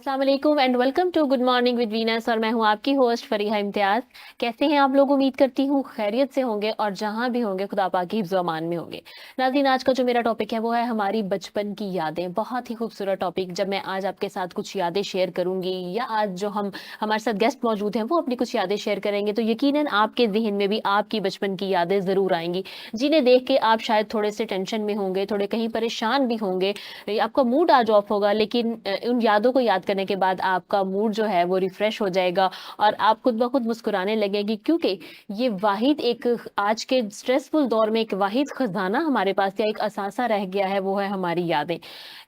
अस्सलाम वालेकुम and welcome to good morning with Venus और मैं हूं आपकी होस्ट फरीहा इम्तियाज। कैसे हैं आप लोग? उम्मीद करती हूं खैरियत से होंगे और जहां भी होंगे खुदा पाक की हिफ्ज़ व अमान में होंगे। नाज़रीन, आज का जो मेरा टॉपिक है वो है हमारी बचपन की यादें। बहुत ही खूबसूरत टॉपिक। जब मैं आज आपके साथ कुछ यादें शेयर करूंगी या आज जो हम हमारे साथ गेस्ट मौजूद हैं वो अपनी कुछ यादें शेयर करेंगे तो यकीनन आपके जहन में भी आपकी बचपन की यादें ज़रूर आएंगी, जिन्हें देख के आप शायद थोड़े से टेंशन में होंगे, थोड़े कहीं परेशान भी होंगे, आपका मूड आज ऑफ होगा, लेकिन उन यादों को याद करने के बाद आपका मूड जो है वो रिफ्रेश हो जाएगा और आप खुद ब खुद मुस्कुराने लगेंगी, क्योंकि ये वाहिद एक आज के स्ट्रेसफुल दौर में एक वाहिद खजाना हमारे पास या एक असासा रह गया है, वो है हमारी यादें।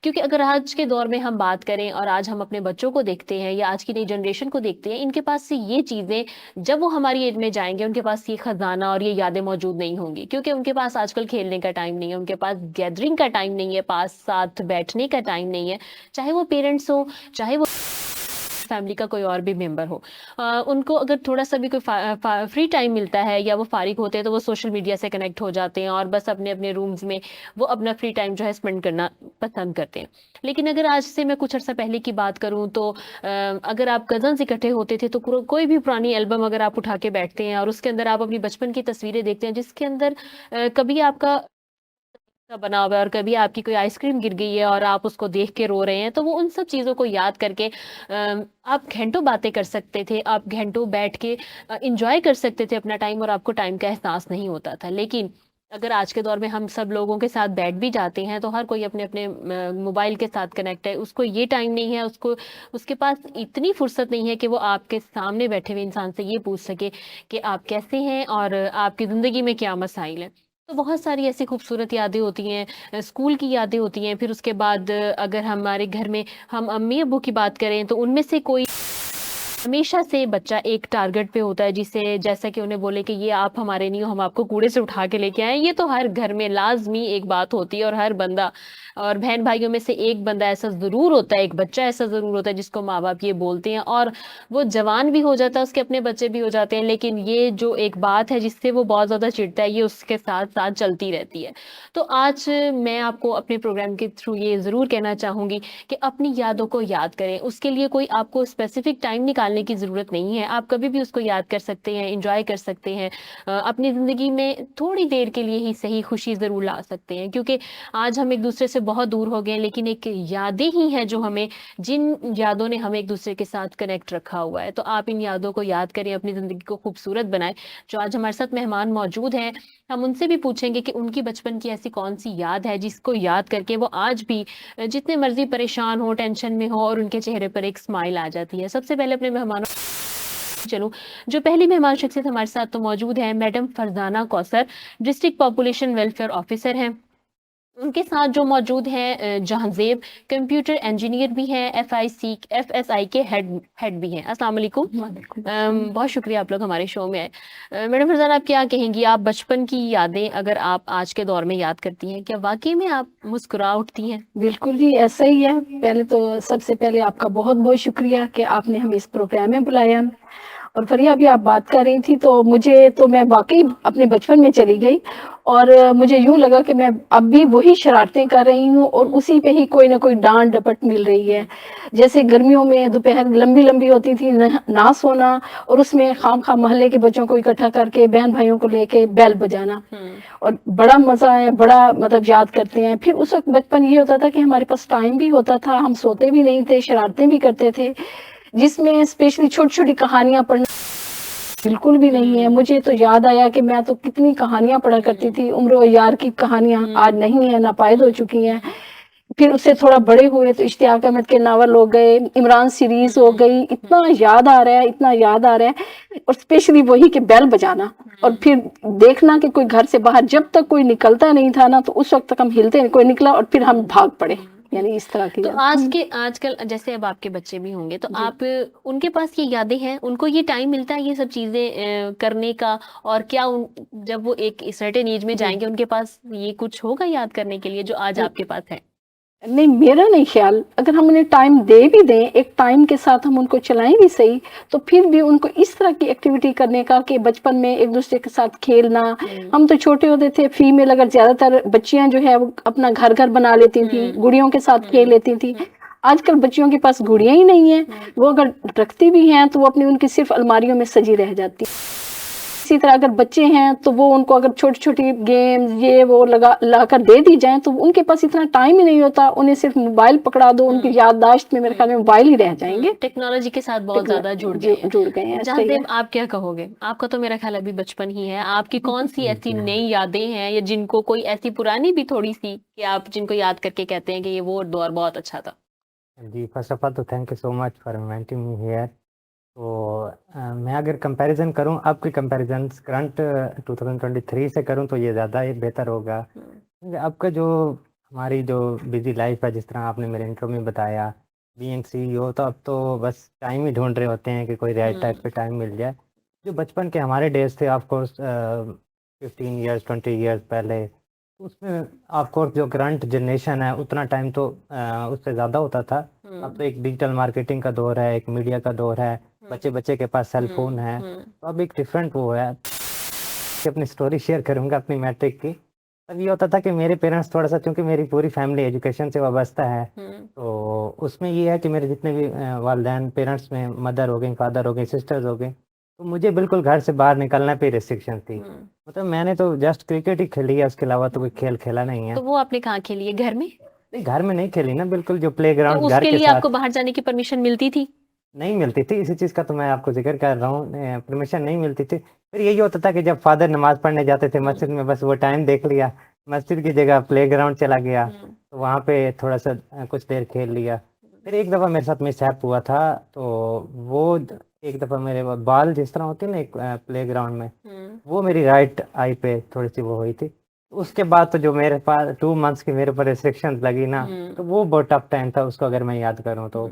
क्योंकि अगर आज के दौर में हम बात करें और आज हम अपने बच्चों को देखते हैं या आज की नई जनरेशन को देखते हैं, इनके पास से ये चीजें जब वो हमारी एज में जाएंगे उनके पास ये खजाना और ये यादें मौजूद नहीं होंगी, क्योंकि उनके पास आजकल खेलने का टाइम नहीं है, उनके पास गैदरिंग का टाइम नहीं है, पास साथ बैठने का टाइम नहीं है, चाहे वो पेरेंट्स हो, चाहे वो फैमिली का कोई और भी मेंबर हो। उनको अगर थोड़ा-सा भी कोई फ्री टाइम मिलता है या वो फारिग होते हैं तो वो सोशल मीडिया से कनेक्ट हो जाते हैं और बस अपने-अपने रूम्स में वो अपना फ्री टाइम जो है स्पेंड करना पसंद करते हैं। लेकिन अगर आज से मैं कुछ अर्सा पहले की बात करूँ तो अगर आप कज़न्स इकट्ठे होते थे तो कोई भी पुरानी एल्बम अगर आप उठा के बैठते हैं और उसके अंदर आप अपनी बचपन की तस्वीरें देखते हैं, जिसके अंदर कभी आपका का बना हुआ है और कभी आपकी कोई आइसक्रीम गिर गई है और आप उसको देख के रो रहे हैं, तो वो उन सब चीज़ों को याद करके आप घंटों बातें कर सकते थे, आप घंटों बैठ के एन्जॉय कर सकते थे अपना टाइम और आपको टाइम का एहसास नहीं होता था। लेकिन अगर आज के दौर में हम सब लोगों के साथ बैठ भी जाते हैं, तो हर कोई अपने-अपने मोबाइल के साथ कनेक्ट है। उसको ये टाइम नहीं है, उसको उसके पास इतनी फुर्सत नहीं है कि वो आपके सामने बैठे हुए इंसान से ये पूछ सके कि आप कैसे हैं और आपकी ज़िंदगी में क्या मसाइल हैं। तो बहुत सारी ऐसी खूबसूरत यादें होती हैं, स्कूल की यादें होती हैं, फिर उसके बाद अगर हमारे घर में हम अम्मी-अब्बू की बात करें तो उनमें से कोई हमेशा से बच्चा एक टारगेट पे होता है, जिसे जैसा कि उन्हें बोले कि ये आप हमारे नहीं हो, हम आपको कूड़े से उठा के लेके आए। ये तो हर घर में लाज़मी एक बात होती है और हर बंदा और बहन-भाइयों में से एक बंदा ऐसा ज़रूर होता है, एक बच्चा ऐसा ज़रूर होता है जिसको माँ-बाप ये बोलते हैं और वो जवान भी हो जाता है, उसके अपने बच्चे भी हो जाते हैं, लेकिन ये जो एक बात है जिससे वो बहुत ज़्यादा चिढ़ता है, ये उसके साथ-साथ चलती रहती है। तो आज मैं आपको अपने प्रोग्राम के थ्रू ये ज़रूर कहना चाहूँगी कि अपनी यादों को याद करें। उसके लिए कोई आपको स्पेसिफिक टाइम निकालने की ज़रूरत नहीं है। आप कभी भी उसको याद कर सकते हैं, एन्जॉय कर सकते हैं। अपनी ज़िंदगी में थोड़ी देर के लिए ही सही खुशी ज़रूर ला सकते हैं, क्योंकि आज हम एक-दूसरे से बहुत दूर हो गए हैं, लेकिन एक यादें ही हैं जो हमें जिन यादों ने हमें एक-दूसरे के साथ कनेक्ट रखा हुआ है। तो आप इन यादों को याद करें, अपनी ज़िंदगी को खूबसूरत बनाएँ। जो आज हमारे साथ मेहमान मौजूद हैं, हम उनसे भी पूछेंगे कि उनकी बचपन की ऐसी कौन-सी याद है जिसको याद करके वो आज भी जितने मर्ज़ी परेशान हो, टेंशन में हो और उनके चेहरे पर एक स्माइल आ जाती है। सबसे पहले अपने मेहमानों चलूँ, जो पहली मेहमान शख्सियत हमारे साथ तो मौजूद हैं madam Farzana Kausar, district population welfare officer हैं। उनके साथ जो मौजूद हैं जहांज़ेब, कंप्यूटर इंजीनियर भी हैं, एफएसआई के हेड हेड भी हैं। अस्सलाम वालेकुम। वालेकुम। बहुत शुक्रिया आप लोग हमारे शो में आए। मैडम फरज़ाना, आप क्या कहेंगी? आप बचपन की यादें अगर आप आज के दौर में याद करती हैं, क्या वाक़ई में आप मुस्कुरा उठती हैं? बिल्कुल जी, ऐसा ही है। पहले तो सबसे पहले आपका बहुत-बहुत शुक्रिया कि आपने हमें इस प्रोग्राम में बुलाया। और फरिया, अभी आप बात कर रही थी तो मैं वाक़ई अपने बचपन में चली गई और मुझे यूँ लगा कि मैं अब भी वही शरारतें कर रही हूँ और उसी पे ही कोई न कोई डाँट-डपट मिल रही है। जैसे गर्मियों में दोपहर लंबी-लंबी होती थी, ना सोना और उसमें खाम-खा मोहल्ले के बच्चों को इकट्ठा करके बहन-भाइयों को लेके बेल बजाना हुँ। और बड़ा मज़ा आया, बड़ा मतलब याद करते हैं। फिर उस वक़्त बचपन ये होता था कि हमारे पास टाइम भी होता था, हम सोते भी नहीं थे, शरारतें भी करते थे, जिसमें स्पेशली छोटी-छोटी कहानियाँ पढ़ना बिल्कुल भी नहीं है। हुँ, मुझे तो याद आया कि मैं तो कितनी कहानियाँ पढ़ा करती हुँ, थी। उम्र और यार की कहानियाँ हुँ, आज नहीं है, नापायद हो चुकी हैं। हुँ, फिर उससे थोड़ा बड़े हुए तो इश्तियाक अहमद के नावल हो गए, इमरान सीरीज़ हो हुँ, गई। हुँ, इतना याद आ रहा है, इतना याद आ रहा है और स्पेशली वही कि बेल बजाना और हुँ। फिर देखना कि कोई घर से बाहर जब तक कोई निकलता नहीं था ना, तो उस वक़्त तक हम हिलते नहीं, कोई निकला और फिर हम हुँ, भाग पड़े। हुँ, हुँ। यानी इस तरह की तो याद। आज के आजकल जैसे अब आपके बच्चे भी होंगे, तो जी। आप उनके पास ये यादें हैं, उनको ये टाइम मिलता है ये सब चीज़ें करने का? और क्या उन जब वो एक सर्टेन एज में जी। जाएँगे, उनके पास ये कुछ होगा याद करने के लिए जो आज आपके पास है? नहीं, मेरा नहीं ख़्याल। अगर हम उन्हें टाइम दे भी दें, एक टाइम के साथ हम उनको चलाएँ भी सही, तो फिर भी उनको इस तरह की एक्टिविटी करने का कि बचपन में एक-दूसरे के साथ खेलना। हुँ, हम तो छोटे होते थे, फीमेल अगर ज़्यादातर बच्चियाँ जो है वो अपना घर-घर बना लेती थीं, हुँ, गुड़ियों के साथ खेल हुँ, लेती थीं। हुँ, आजकल बच्चियों के पास गुड़ियां ही नहीं है, वो अगर रखती भी हैं तो वो अपनी उनकी सिर्फ अलमारियों में सजी रह जाती है। इसी तरह अगर बच्चे हैं तो वो उनको अगर छोटी छोटी गेम्स ये वो ला कर दे दी जाए तो उनके पास इतना टाइम ही नहीं होता, उन्हें सिर्फ मोबाइल पकड़ा दो, उनकी याददाश्त में मेरे ख्याल में मोबाइल ही रह जाएंगे। टेक्नोलॉजी के साथ बहुत ज्यादा जुड़ गए हैं। जुड़ गए हैं। जहांदेव, आप क्या कहोगे? आपका तो मेरा ख्याल अभी बचपन ही है, आपकी कौन सी ऐसी नई यादें हैं या जिनको कोई ऐसी पुरानी भी थोड़ी सी कि आप जिनको याद करके कहते हैं कि ये वो दौर बहुत अच्छा था? जी, फर्स्ट ऑफ ऑल तो thank you so much for inviting me here. तो मैं अगर कंपैरिजन करूं, अब के कंपैरिजन करंट 2023 से करूं तो ये ज़्यादा ये बेहतर होगा। क्योंकि अब का जो हमारी जो बिजी लाइफ है, जिस तरह आपने मेरे इंट्रो में बताया, बीइंग सीईओ, तो अब तो बस टाइम ही ढूंढ रहे होते हैं कि कोई राइट टाइप पे टाइम मिल जाए। जो बचपन के हमारे डेज थे, ऑफ कोर्स 15 ईयर्स 20 ईयर्स पहले, उसमें ऑफ कोर्स जो करंट जनरेशन है उतना टाइम तो उससे ज़्यादा होता था। अब तो एक डिजिटल मार्केटिंग का दौर है, एक मीडिया का दौर है, बच्चे बच्चे के पास सेल फोन है, तो अब एक डिफरेंट वो है। कि अपनी स्टोरी शेयर करूंगा अपनी मैट्रिक की। तब ये होता था कि मेरे पेरेंट्स थोड़ा सा, क्योंकि मेरी पूरी फैमिली एजुकेशन से वाबस्ता है, तो उसमें ये है कि मेरे जितने भी वालदैन पेरेंट्स में मदर हो गई, फादर हो गए, सिस्टर्स हो गए, तो मुझे बिल्कुल घर से बाहर निकलने पे रिस्ट्रिक्शन थी। मतलब मैंने तो जस्ट क्रिकेट ही खेली है, उसके अलावा तो कोई खेल खेला नहीं है। तो वो आपने कहाँ खेली है? घर में? नहीं, घर में नहीं खेली ना, बिल्कुल जो प्ले तो ग्राउंड घर उसके के लिए साथ आपको बाहर जाने की परमिशन मिलती थी? नहीं मिलती थी। इसी चीज़ का तो मैं आपको जिक्र कर रहा हूँ, परमिशन नहीं मिलती थी। फिर यही होता था कि जब फादर नमाज पढ़ने जाते थे मस्जिद में, बस वो टाइम देख लिया, मस्जिद की जगह प्ले ग्राउंड चला गया, तो वहाँ पे थोड़ा सा कुछ देर खेल लिया। फिर एक दफ़ा मेरे साथ मिसहैप हुआ था, तो वो एक दफ़ा मेरे बाल जिस तरह होती है ना एक प्ले ग्राउंड में, वो मेरी राइट आई पे थोड़ी सी वो हुई थी। उसके बाद तो जो मेरे पास 2 मंथ्स की मेरे ऊपर रिस्ट्रिक्शंस लगी ना, तो वो बहुत टफ टाइम था उसको अगर मैं याद करूँ तो।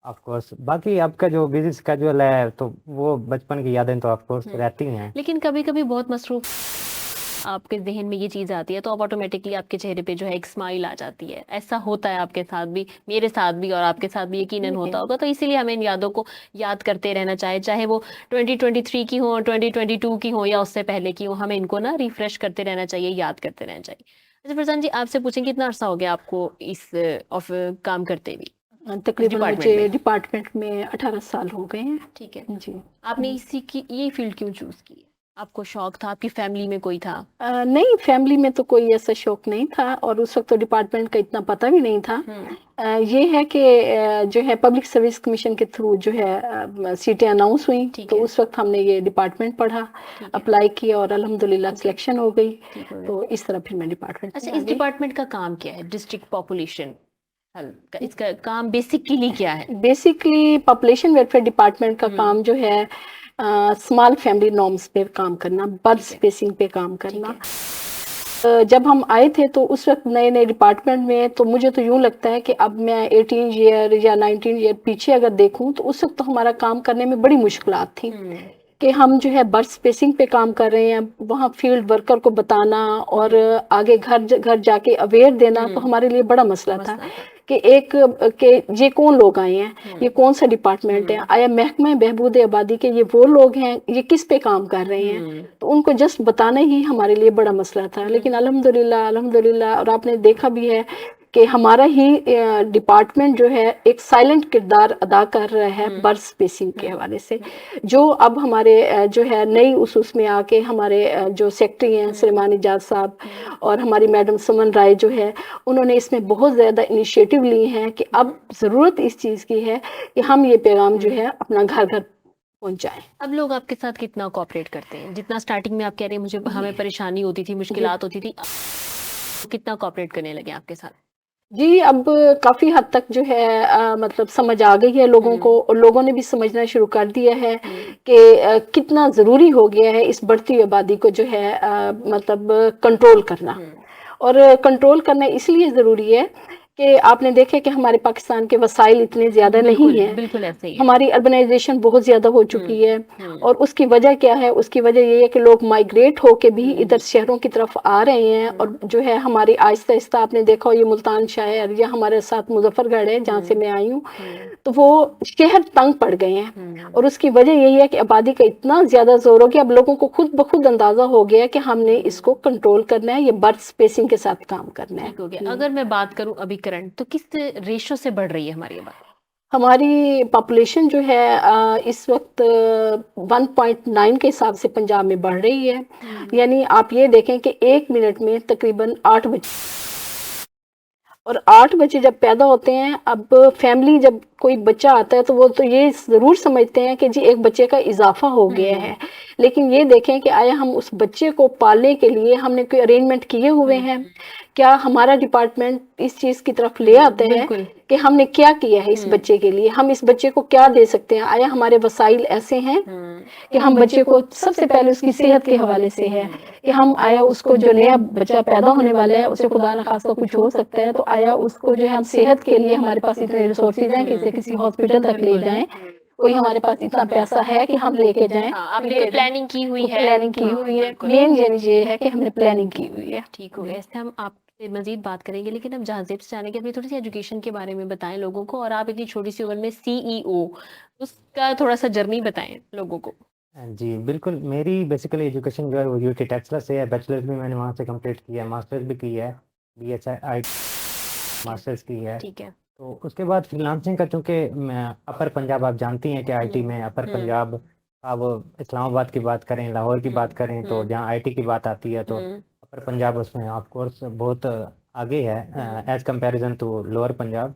ऑफ कोर्स बाकी आपका जो बिजी स्केड्यूल है, तो वो बचपन की यादें तो ऑफ कोर्स रहती हैं। लेकिन कभी कभी बहुत मसरूफ आपके जहन में ये चीज आती है तो अब ऑटोमेटिकली आपके चेहरे पे जो है एक स्माइल आ जाती है। ऐसा होता है आपके साथ भी, मेरे साथ भी, और आपके साथ भी यकीनन होता होगा। तो इसीलिए हमें इन यादों को याद करते रहना चाहिए, चाहे वो 2023 की हो, 2022 की हो या उससे पहले की हो। हमें इनको ना रिफ्रेश करते रहना चाहिए, याद करते रहना चाहिए। अच्छा फरजान जी, आपसे पूछें कितना अरसा हो गया आपको इस ऑफ काम करते हुए? तकरीबन डिपार्टमेंट मुझे में? डिपार्टमेंट में 18 साल हो गए हैं। ठीक है। जी। आपने इसी की ये फील्ड क्यों चूज की? आपको शौक था? आपकी फैमिली में कोई था? नहीं, फैमिली में तो कोई ऐसा शौक नहीं था और उस वक्त तो डिपार्टमेंट का इतना पता भी नहीं था। ये है कि जो है पब्लिक सर्विस कमीशन के थ्रू जो है सीटें अनाउंस हुई, तो उस वक्त हमने ये डिपार्टमेंट पढ़ा, अप्लाई किया और अल्हम्दुलिल्लाह सिलेक्शन हो गई। तो इस तरह फिर मैं डिपार्टमेंट। अच्छा, इस डिपार्टमेंट का काम क्या है? डिस्ट्रिक्ट पॉपुलेशन इसका काम बेसिकली क्या है? बेसिकली पॉपुलेशन वेलफेयर डिपार्टमेंट का काम जो है स्मॉल फैमिली नॉर्म्स पे काम करना, बर्थ स्पेसिंग पे काम करना। जब हम आए थे तो उस वक्त नए नए डिपार्टमेंट में, तो मुझे तो यूं लगता है कि अब मैं 18 ईयर या 19 ईयर पीछे अगर देखूं तो उस वक्त तो हमारा काम करने में बड़ी मुश्किलात थी कि हम जो है बर्थ स्पेसिंग पे काम कर रहे हैं, वहाँ फील्ड वर्कर को बताना और आगे घर घर जाके अवेयर देना तो हमारे लिए बड़ा मसला था कि ये कौन लोग आए हैं, ये कौन सा डिपार्टमेंट है, आया महकमा बहबूद आबादी के ये वो लोग हैं, ये किस पे काम कर रहे हैं। तो उनको जस्ट बताना ही हमारे लिए बड़ा मसला था। लेकिन अल्हम्दुलिल्लाह अल्हम्दुलिल्लाह, और आपने देखा भी है कि हमारा ही डिपार्टमेंट जो है एक साइलेंट किरदार अदा कर रहा है बर्थ स्पेसिंग के हवाले से। जो अब हमारे जो है नई उसमें आके हमारे जो सेक्रेटरी हैं सुलेमान इजाज साहब और हमारी मैडम सुमन राय जो है, उन्होंने इसमें बहुत ज़्यादा इनिशिएटिव लिए हैं कि अब ज़रूरत इस चीज़ की है कि हम ये पैगाम जो है अपना घर घर पहुंचाएं। अब लोग आपके साथ कितना कोऑपरेट करते हैं? जितना स्टार्टिंग में आप कह रहे हैं मुझे हमें परेशानी होती थी, मुश्किलात होती थी, कितना कोऑपरेट करने लगे आपके साथ? जी, अब काफ़ी हद तक जो है मतलब समझ आ गई है लोगों को, और लोगों ने भी समझना शुरू कर दिया है कि कितना ज़रूरी हो गया है इस बढ़ती हुई आबादी को जो है मतलब कंट्रोल करना। और कंट्रोल करना इसलिए ज़रूरी है कि आपने देखे कि हमारे पाकिस्तान के वसाइल इतने ज़्यादा नहीं हैं, बिल्कुल ऐसे ही है। हमारी अर्बनाइजेशन बहुत ज़्यादा हो चुकी है। और उसकी वजह क्या है? उसकी वजह ये है कि लोग माइग्रेट होके भी इधर शहरों की तरफ आ रहे हैं, और जो है हमारी आहिस्ता आहिस्ता आपने देखा हो ये मुल्तान शहर या हमारे साथ मुजफ्फरगढ़ है जहाँ से मैं आई हूँ, तो वो शहर तंग पड़ गए हैं। और उसकी वजह यही है कि आबादी का इतना ज़्यादा जोर हो गया, अब लोगों को खुद ब खुद अंदाज़ा हो गया कि हमने इसको कंट्रोल करना है, ये बर्थ स्पेसिंग के साथ काम करना है। ठीक हो गया। अगर मैं बात करूं अभी करंट, तो किस रेशो से बढ़ रही है हमारी आबादी? हमारी पॉपुलेशन जो है इस वक्त 1.9 के हिसाब से पंजाब में बढ़ रही है। यानी आप ये देखें कि 1 मिनट में तकरीबन 8 बच्चे, और 8 बच्चे जब पैदा होते हैं, अब फैमिली जब कोई बच्चा आता है तो वो तो ये ज़रूर समझते हैं कि जी एक बच्चे का इजाफा हो गया है, लेकिन ये देखें कि आया हम उस बच्चे को पालने के लिए हमने कोई अरेंजमेंट किए हुए हैं? क्या हमारा डिपार्टमेंट इस चीज़ की तरफ ले आते हैं बिल्कुल। कि हमने क्या किया है इस बच्चे के लिए, हम इस बच्चे को क्या दे सकते हैं? आया हमारे वसाइल ऐसे हैं कि हम बच्चे को, सबसे पहले उसकी सेहत के हवाले से है कि हम आया उसको, जो नया बच्चा पैदा होने वाला है उसे खुदा न खास्ता कुछ हो सकता है, तो आया उसको जो है हम सेहत के लिए, हमारे पास इतने रिसोर्सेज हैं कि इसे किसी हॉस्पिटल तक ले जाएं, कोई हमारे पास इतना पैसा है कि हम लेके जाएं। हाँ, आपने प्लानिंग की हुई है। प्लानिंग की हुई है, मेन ये है कि हमने प्लानिंग की हुई है। ठीक हो गया, इससे हम आपसे मजीद बात करेंगे, लेकिन अब जहाजेब से जाने के अपनी थोड़ी सी एजुकेशन के बारे में बताएं लोगों को, और आप इतनी छोटी सी उम्र में सीईओ, उसका थोड़ा सा जर्नी बताएं लोगों को। जी बिल्कुल, मेरी बेसिकली एजुकेशन जो है वो यूटी टेक्सला से है। बैचलर्स भी मैंने वहाँ से कंप्लीट किया है, मास्टर्स भी की है, BHI मास्टर्स की है। ठीक है। तो उसके बाद फ्रीलांसिंग का, चूँकि मैं अपर पंजाब, आप जानती हैं कि आईटी में अपर पंजाब, अब इस्लामाबाद की बात करें, लाहौर की बात करें, तो जहाँ आईटी की बात आती है तो अपर पंजाब उसमें ऑफ कोर्स बहुत आगे है as comparison to lower Punjab.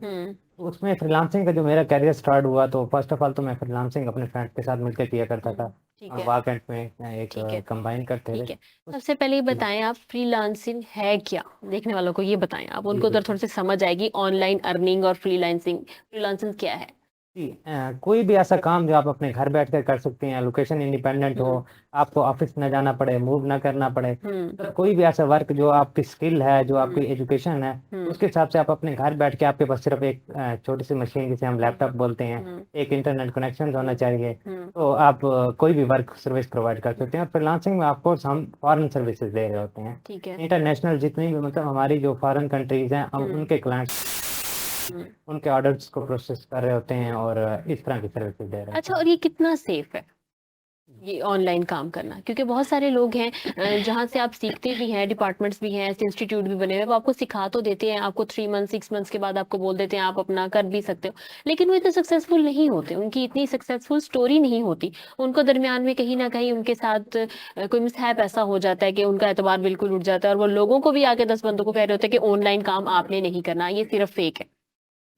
तो उसमें फ्रीलांसिंग का जो मेरा करियर स्टार्ट हुआ, तो फर्स्ट ऑफ ऑल तो मैं फ्रीलांसिंग अपने फ्रेंड के साथ मिलकर किया करता था। ठीक हम है। वाकेंड में एक ठीक है। कंबाइन करते ठीक थे। है, सबसे पहले ये बताएं आप, फ्रीलांसिंग है क्या? देखने वालों को ये बताएं आप, उनको उधर बिल्कुल। थोड़ी सी समझ आएगी, ऑनलाइन अर्निंग और फ्रीलांसिंग। फ्रीलांसिंग क्या है? जी कोई भी ऐसा काम जो आप अपने घर बैठकर कर सकते हैं, लोकेशन इंडिपेंडेंट हो, आपको ऑफिस न जाना पड़े, मूव ना करना पड़े, तो कोई भी ऐसा वर्क जो आपकी स्किल है, जो आपकी एजुकेशन है, उसके हिसाब से आप अपने घर बैठ के, आपके पास सिर्फ एक छोटी सी मशीन जिसे हम लैपटॉप बोलते हैं, एक इंटरनेट कनेक्शन होना चाहिए, तो आप कोई भी वर्क सर्विस प्रोवाइड कर सकते हैं। और फ्रीलांसिंग में आपको हम फॉरेन सर्विसेज दे रहे होते हैं, ठीक है। इंटरनेशनल जितनी भी, मतलब हमारी जो फॉरेन कंट्रीज हैं, हम उनके क्लाइंट्स, उनके ऑर्डर्स को प्रोसेस कर रहे होते हैं और इस तरह की सर्विसेज दे रहे अच्छा, होते और ये कितना सेफ है ये ऑनलाइन काम करना? क्योंकि बहुत सारे लोग हैं जहाँ से आप सीखते भी हैं, डिपार्टमेंट्स भी हैं, ऐसे इंस्टीट्यूट भी बने हुए हैं, वो आपको सिखा तो देते हैं, आपको 3 मंथ 6 मंथ्स के बाद आपको बोल देते हैं आप अपना कर भी सकते हो, लेकिन वो इतने सक्सेसफुल नहीं होते, उनकी इतनी सक्सेसफुल स्टोरी नहीं होती, उनको दरमियान में कहीं ना कहीं उनके साथ कोई मिसहैप ऐसा हो जाता है कि उनका एतबार बिल्कुल उठ जाता है, और वो लोगों को भी आके 10 बंदों को कह रहे होते हैं कि ऑनलाइन काम आपने नहीं करना, ये सिर्फ फेक है।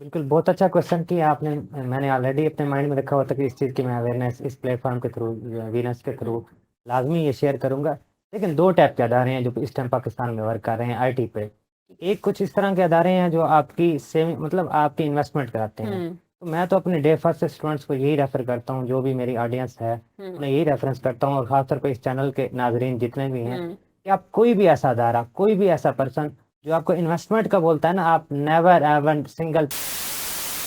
बिल्कुल, बहुत अच्छा क्वेश्चन किया आपने। मैंने ऑलरेडी अपने माइंड में रखा हुआ था कि इस चीज़ की मैं अवेयरनेस इस प्लेटफॉर्म के थ्रू, वीनस के थ्रू लाजमी ये शेयर करूंगा। लेकिन दो टाइप के अदारे हैं जो इस टाइम पाकिस्तान में वर्क कर रहे हैं आईटी पे। एक कुछ इस तरह के अदारे हैं जो आपकी सेविंग, मतलब आपकी इन्वेस्टमेंट कराते हैं। तो मैं तो अपने डे फर्स्ट स्टूडेंट्स को यही रेफर करता हूँ, जो भी मेरी ऑडियंस है उन्हें यही रेफरेंस करता हूँ, और खासतौर पर इस चैनल के नाजरीन जितने भी हैं, कि आप कोई भी ऐसा अदारा, कोई भी ऐसा पर्सन जो आपको इन्वेस्टमेंट का बोलता है ना, आप नेवर एवर सिंगल,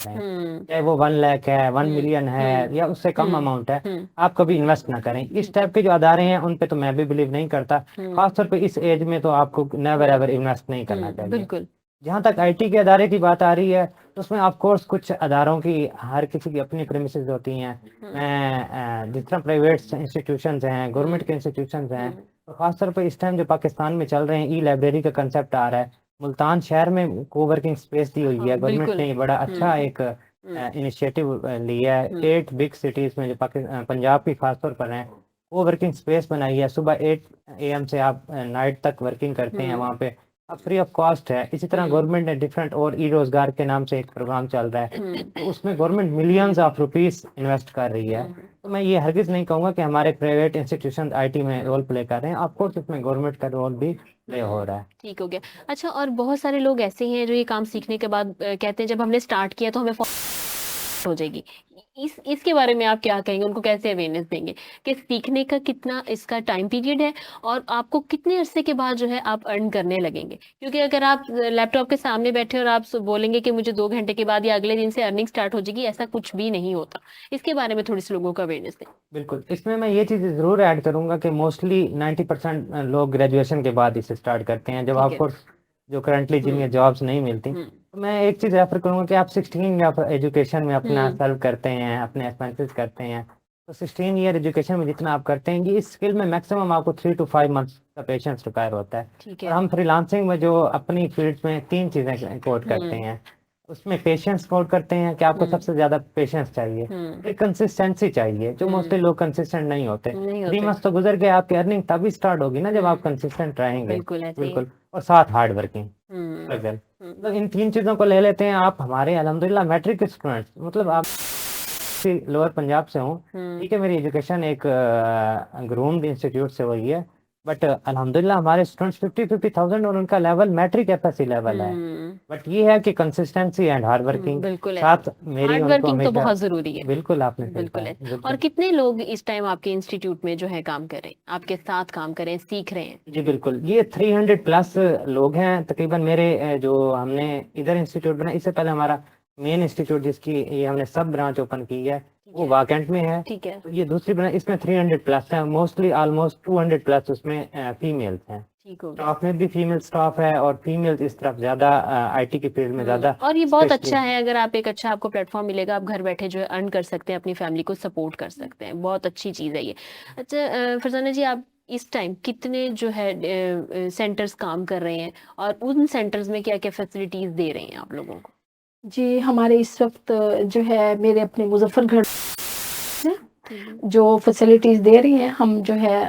चाहे वो 1 लाख है, 1 मिलियन है, या उससे कम अमाउंट है, आप कभी इन्वेस्ट ना करें। इस टाइप के जो अदारे हैं उन पे तो मैं भी बिलीव नहीं करता। खासतौर पे इस एज में तो आपको नेवर एवर इन्वेस्ट नहीं करना चाहिए। बिल्कुल। जहाँ तक आईटी के अदारे की बात आ रही है, तो उसमें ऑफ कोर्स कुछ अदारों की, हर किसी की अपनी प्रेमिसेस होती हैं। मैं जिस तरह प्राइवेट इंस्टीट्यूशंस हैं, गवर्नमेंट के इंस्टीट्यूशंस हैं, तो खासतौर पर इस टाइम जो पाकिस्तान में चल रहे हैं, ई लाइब्रेरी का कंसेप्ट आ रहा है। मुल्तान शहर में कोवर्किंग स्पेस दी हुई है गवर्नमेंट बिल्कुल। ने, बड़ा अच्छा एक इनिशिएटिव लिया है। 8 बिग सिटीज में जो पंजाब की खासतौर पर है, वो वर्किंग स्पेस बनाई है। सुबह 8 AM से आप नाइट तक वर्किंग करते हैं वहाँ पे, अब फ्री ऑफ कॉस्ट है। इसी तरह गवर्नमेंट ने डिफरेंट, और ई रोजगार के नाम से एक प्रोग्राम चल रहा है, तो उसमें government millions of rupees invest कर रही है। तो मैं ये हरगिज नहीं कहूँगा कि हमारे प्राइवेट इंस्टीट्यूशन आईटी में रोल प्ले कर रहे हैं, ऑफ कोर्स इसमें गवर्नमेंट का रोल भी प्ले हो रहा है। ठीक हो गया। अच्छा, और बहुत सारे लोग ऐसे हैं जो ये काम सीखने के बाद कहते हैं जब हमने स्टार्ट किया तो हमें हो जाएगी। इसके बारे में आप क्या कहेंगे? उनको कैसे अवेयरनेस देंगे कि सीखने का कितना इसका टाइम पीरियड है, और आपको कितने अरसे के बाद जो है आप अर्न करने लगेंगे? क्योंकि अगर आप लैपटॉप के सामने बैठे और आप बोलेंगे कि मुझे 2 घंटे के बाद या अगले दिन से अर्निंग स्टार्ट हो जाएगी, ऐसा कुछ भी नहीं होता। इसके बारे में थोड़ी सी लोगों को अवेयरनेस दें। बिल्कुल, इसमें मैं ये चीज़ ज़रूर ऐड करूंगा कि मोस्टली 90% लोग ग्रेजुएशन के बाद इसे स्टार्ट करते हैं, जब ठीक है। आपको जो करंटली जिन्हें जॉब्स नहीं मिलती। तो मैं एक चीज़ रेफर करूंगा कि आप 16 या एजुकेशन में अपना सर्व करते हैं, अपने एक्सपेंसेस करते हैं, तो 16 ईयर एजुकेशन में जितना आप करते हैं, ये इस स्किल में मैक्सिमम आपको 3 to 5 मंथ्स का पेशेंस रिक्वायर होता है। ठीक और है। हम फ्रीलांसिंग में जो अपनी फील्ड में 3 चीज़ें कोड करते हैं, उसमें पेशेंस कोड करते हैं कि आपको सबसे ज़्यादा पेशेंस चाहिए, एक कंसिस्टेंसी चाहिए, जो मोस्टली लोग कंसिस्टेंट नहीं होते। नहीं 3 होते। मंथ्स तो गुजर गए, आपकी अर्निंग तभी स्टार्ट होगी ना जब आप कंसिस्टेंट रहेंगे। बिल्कुल ऐसे ही है। बिल्कुल, और साथ हार्ड वर्किंग हम्म स्ट्रगल। तो इन 3 चीज़ों को ले लेते हैं आप। हमारे अल्हम्दुलिल्लाह मैट्रिक के स्टूडेंट्स, मतलब आप लोअर पंजाब से हूँ, ठीक है, मेरी एजुकेशन एक ग्रूम्ड इंस्टीट्यूट से हुई है, बट अल्हम्दुलिल्लाह हमारे स्टूडेंट्स 50,000 और उनका लेवल मैट्रिक एफएससी लेवल है। बट ये है कि कंसिस्टेंसी एंड हार्ड वर्किंग बिल्कुल है। साथ मेरी हार्ड उनको वर्किंग तो हमेशा। बहुत जरूरी है। बिल्कुल आपने सही बिल्कुल कहा, है। और बिल्कुल। कितने लोग इस टाइम आपके इंस्टीट्यूट में जो है काम कर रहे हैं, आपके साथ काम कर रहे हैं, सीख रहे हैं? जी बिल्कुल, ये 300 प्लस लोग हैं तकरीबन मेरे, जो हमने इधर इंस्टीट्यूट बनाया, इससे पहले हमारा मेन इंस्टीट्यूट जिसकी ये हमने सब ब्रांच ओपन की है वो वाकंट में है। ठीक है। तो ये दूसरी ब्रांच, इसमें 300 प्लस है, मोस्टली ऑलमोस्ट 200 प्लस उसमें फीमेल्स हैं। ठीक हो गया। स्टाफ में भी फीमेल स्टाफ है और फीमेल्स इस तरफ ज्यादा आईटी की फील्ड में ज्यादा। और ये बहुत specially- अच्छा है, अगर आप एक अच्छा आपको प्लेटफॉर्म मिलेगा, आप घर बैठे जो है अर्न कर सकते हैं, अपनी फैमिली को सपोर्ट कर सकते हैं, बहुत अच्छी चीज़ है ये। अच्छा फरजाना जी, आप इस टाइम कितने जो है सेंटर्स काम कर रहे हैं और उन सेंटर्स में क्या क्या फैसिलिटीज दे रहे हैं आप लोगों को? जी हमारे इस वक्त जो है मेरे अपने मुजफ्फरगढ़ में जो फैसिलिटीज दे रही हैं, हम जो है